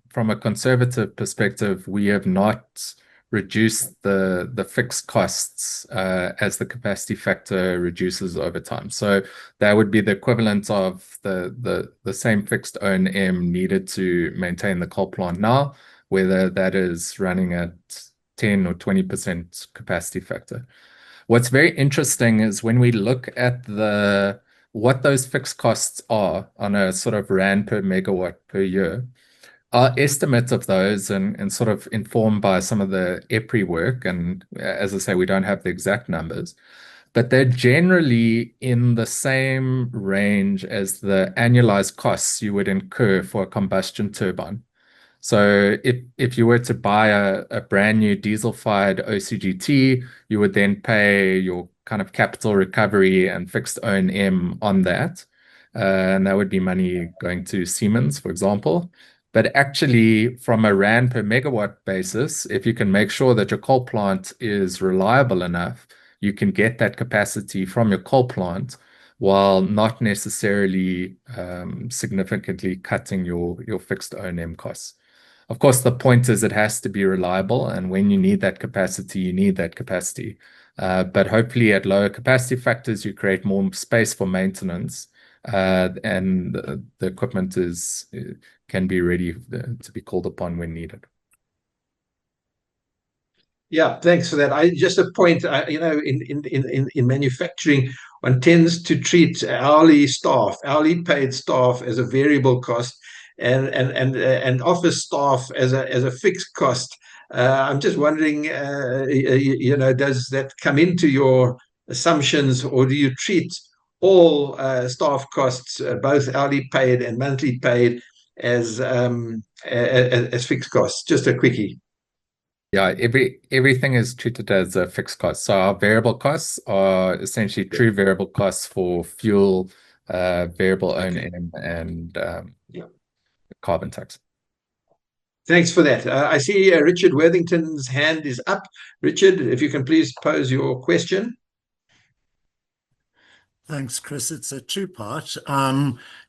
from a conservative perspective, we have not reduced the fixed costs as the capacity factor reduces over time. So that would be the equivalent of the same fixed O&M needed to maintain the coal plant now, whether that is running at 10 or 20% capacity factor. What's very interesting is when we look at what those fixed costs are on a sort of rand per megawatt per year, our estimate of those and sort of informed by some of the EPRI work, and as I say, we don't have the exact numbers, but they're generally in the same range as the annualized costs you would incur for a combustion turbine. So if you were to buy a brand new diesel-fired OCGT, you would then pay your kind of capital recovery and fixed O&M on that. And that would be money going to Siemens, for example. But actually, from a rand per megawatt basis, if you can make sure that your coal plant is reliable enough, you can get that capacity from your coal plant while not necessarily significantly cutting your fixed O&M costs. Of course, the point is it has to be reliable, and when you need that capacity, you need that capacity. But hopefully at lower capacity factors, you create more space for maintenance, and the equipment can be ready to be called upon when needed. Yeah, thanks for that. Just a point, in manufacturing, one tends to treat hourly paid staff as a variable cost, and office staff as a fixed cost. I'm just wondering, does that come into your assumptions, or do you treat all staff costs, both hourly paid and monthly paid, as fixed costs? Just a quickie. Yeah, everything is treated as a fixed cost. So our variable costs are essentially true variable costs for fuel, variable O&M, and carbon tax. Thanks for that. I see Richard Worthington's hand is up. Richard, if you can please pose your question. Thanks, Chris. It's a two-part.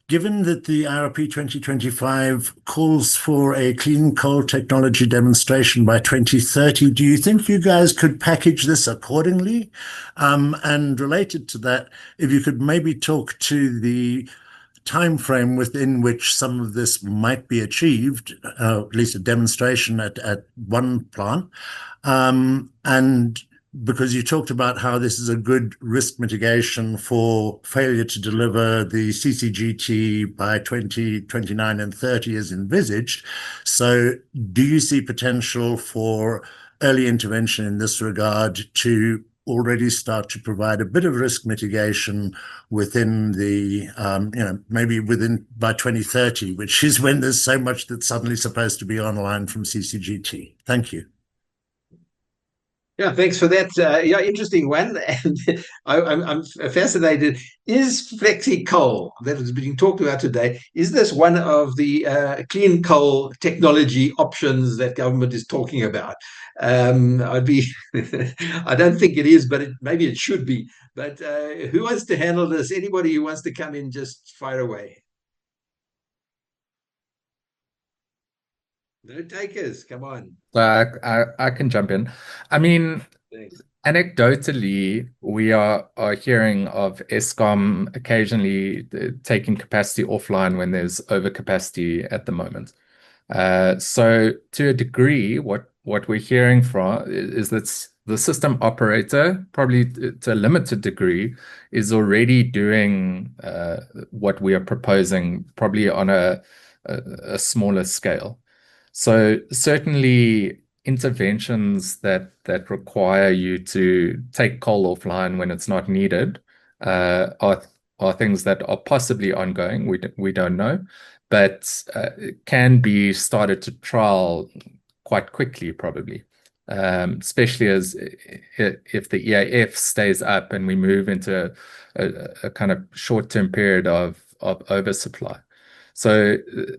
Given that the IRP 2025 calls for a clean coal technology demonstration by 2030, do you think you guys could package this accordingly? And related to that, if you could maybe talk to the time frame within which some of this might be achieved, at least a demonstration at one plant, and because you talked about how this is a good risk mitigation for failure to deliver the CCGT by 2029 and 30 as envisaged. So do you see potential for early intervention in this regard to already start to provide a bit of risk mitigation within the, maybe by 2030, which is when there's so much that's suddenly supposed to be online from CCGT? Thank you. Yeah, thanks for that. Interesting one. And I'm fascinated. Is flexi coal that is being talked about today, is this one of the clean coal technology options that government is talking about? I don't think it is, but maybe it should be. But who wants to handle this? Anybody who wants to come in, just fire away. No takers, come on. I can jump in. I mean, Thanks. Anecdotally, we are hearing of Eskom occasionally taking capacity offline when there's overcapacity at the moment. So to a degree, what we're hearing from is that the system operator, probably to a limited degree, is already doing what we are proposing, probably on a smaller scale. So certainly interventions that require you to take coal offline when it's not needed are things that are possibly ongoing. We don't know, but can be started to trial quite quickly, probably. especially if the EAF stays up and we move into a kind of short-term period of oversupply. So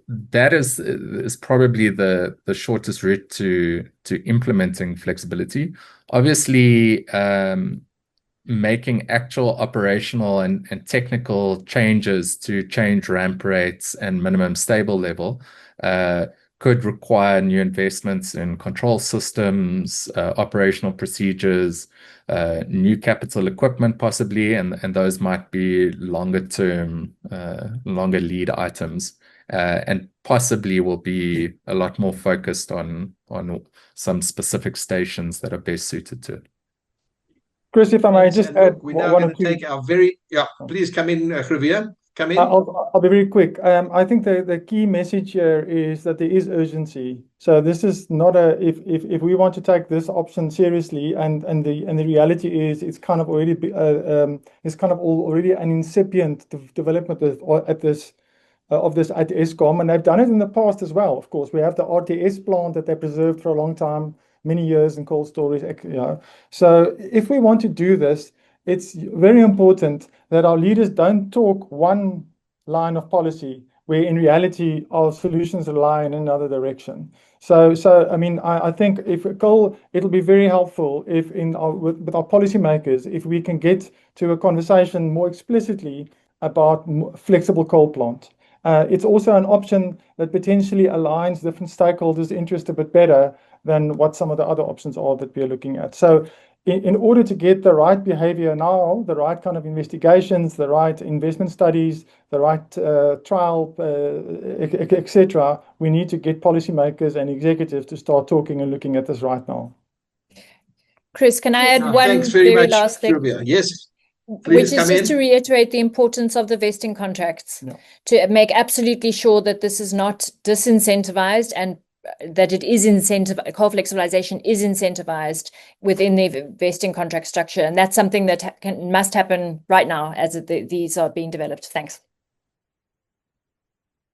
that is probably the shortest route to implementing flexibility. Obviously, making actual operational and technical changes to change ramp rates and minimum stable level could require new investments in control systems, operational procedures, new capital equipment possibly, and those might be longer term, longer lead items, and possibly will be a lot more focused on some specific stations that are best suited to it. Chris, if I may just add we're now one going or to two. take our please come in, Javier. Come in. I'll be very quick. I think the key message here is that there is urgency. So this is not if we want to take this option seriously, and the reality is it's kind of already already an incipient development at this at Eskom, and they've done it in the past as well. Of course, we have the RTS plant that they preserved for a long time, many years in cold storage. So if we want to do this, it's very important that our leaders don't talk one line of policy where in reality our solutions lie in another direction. So I mean, I think it'll be very helpful if with our policymakers, if we can get to a conversation more explicitly about flexible coal plant. It's also an option that potentially aligns different stakeholders' interests a bit better than what some of the other options are that we're looking at. So in order to get the right behavior now, the right kind of investigations, the right investment studies, the right trial, etc., we need to get policymakers and executives to start talking and looking at this right now. Chris, can I add one thanks very much, last thing? Yes. Which is just to reiterate the importance of the vesting contracts, to make absolutely sure that this is not disincentivized and that it is incentivized, coal flexibilization is incentivized within the vesting contract structure. And that's something that must happen right now as these are being developed. Thanks.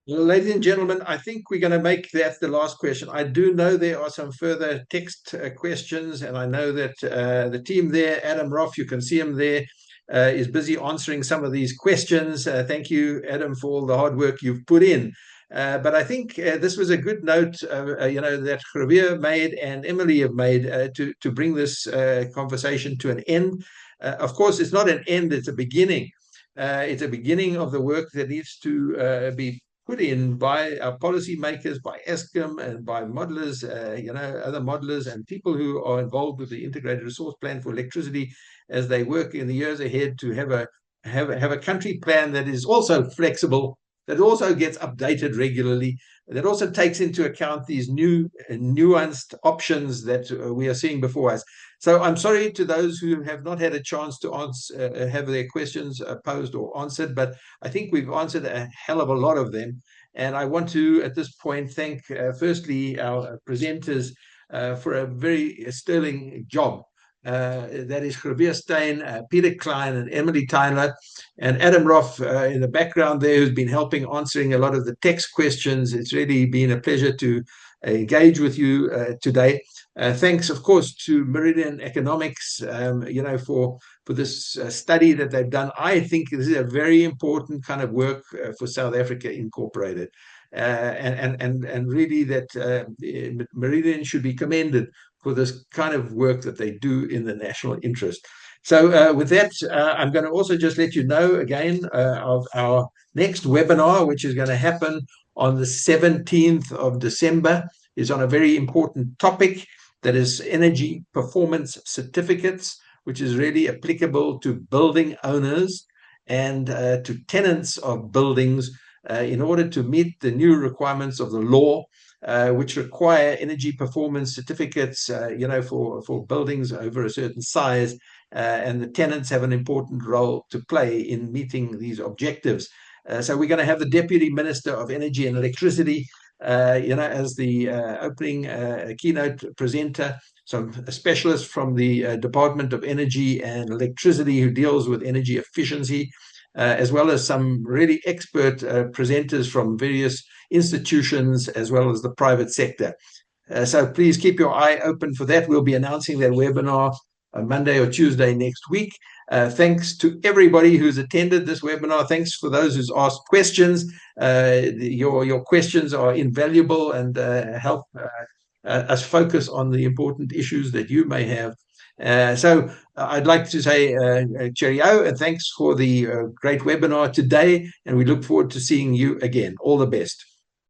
Well, ladies and gentlemen, I think we're going to make that the last question. I do know there are some further text questions, and I know that the team there, Adam Roth, you can see him there, is busy answering some of these questions. Thank you, Adam, for all the hard work you've put in. But I think this was a good note, that Javier made and Emily have made to bring this conversation to an end. Of course, it's not an end; it's a beginning. It's a beginning of the work that needs to be put in by our policymakers, by Eskom, and by modelers, other modelers and people who are involved with the integrated resource plan for electricity, as they work in the years ahead to have a country plan that is also flexible, that also gets updated regularly, that also takes into account these new nuanced options that we are seeing before us. So I'm sorry to those who have not had a chance to have their questions posed or answered, but I think we've answered a hell of a lot of them. And I want to, at this point, thank firstly our presenters for a very sterling job. That is Javier Steyn, Peter Klein, and Emily Tyler, and Adam Roth in the background there, who's been helping answering a lot of the text questions. It's really been a pleasure to engage with you today. Thanks, of course, to Meridian Economics, for this study that they've done. I think this is a very important kind of work for South Africa Incorporated, and really that Meridian should be commended for this kind of work that they do in the national interest. So with that, I'm going to also just let you know again of our next webinar, which is going to happen on the 17th of December, is on a very important topic, that is energy performance certificates, which is really applicable to building owners and to tenants of buildings in order to meet the new requirements of the law, which require energy performance certificates, for buildings over a certain size, and the tenants have an important role to play in meeting these objectives. So we're going to have the Deputy Minister of Energy and Electricity, as the opening keynote presenter, a specialist from the Department of Energy and Electricity who deals with energy efficiency, as well as some really expert presenters from various institutions, as well as the private sector. So please keep your eye open for that. We'll be announcing that webinar on Monday or Tuesday next week. Thanks to everybody who's attended this webinar. Thanks for those who's asked questions. Your questions are invaluable and help us focus on the important issues that you may have. So I'd like to say cheerio and thanks for the great webinar today, and we look forward to seeing you again. All the best.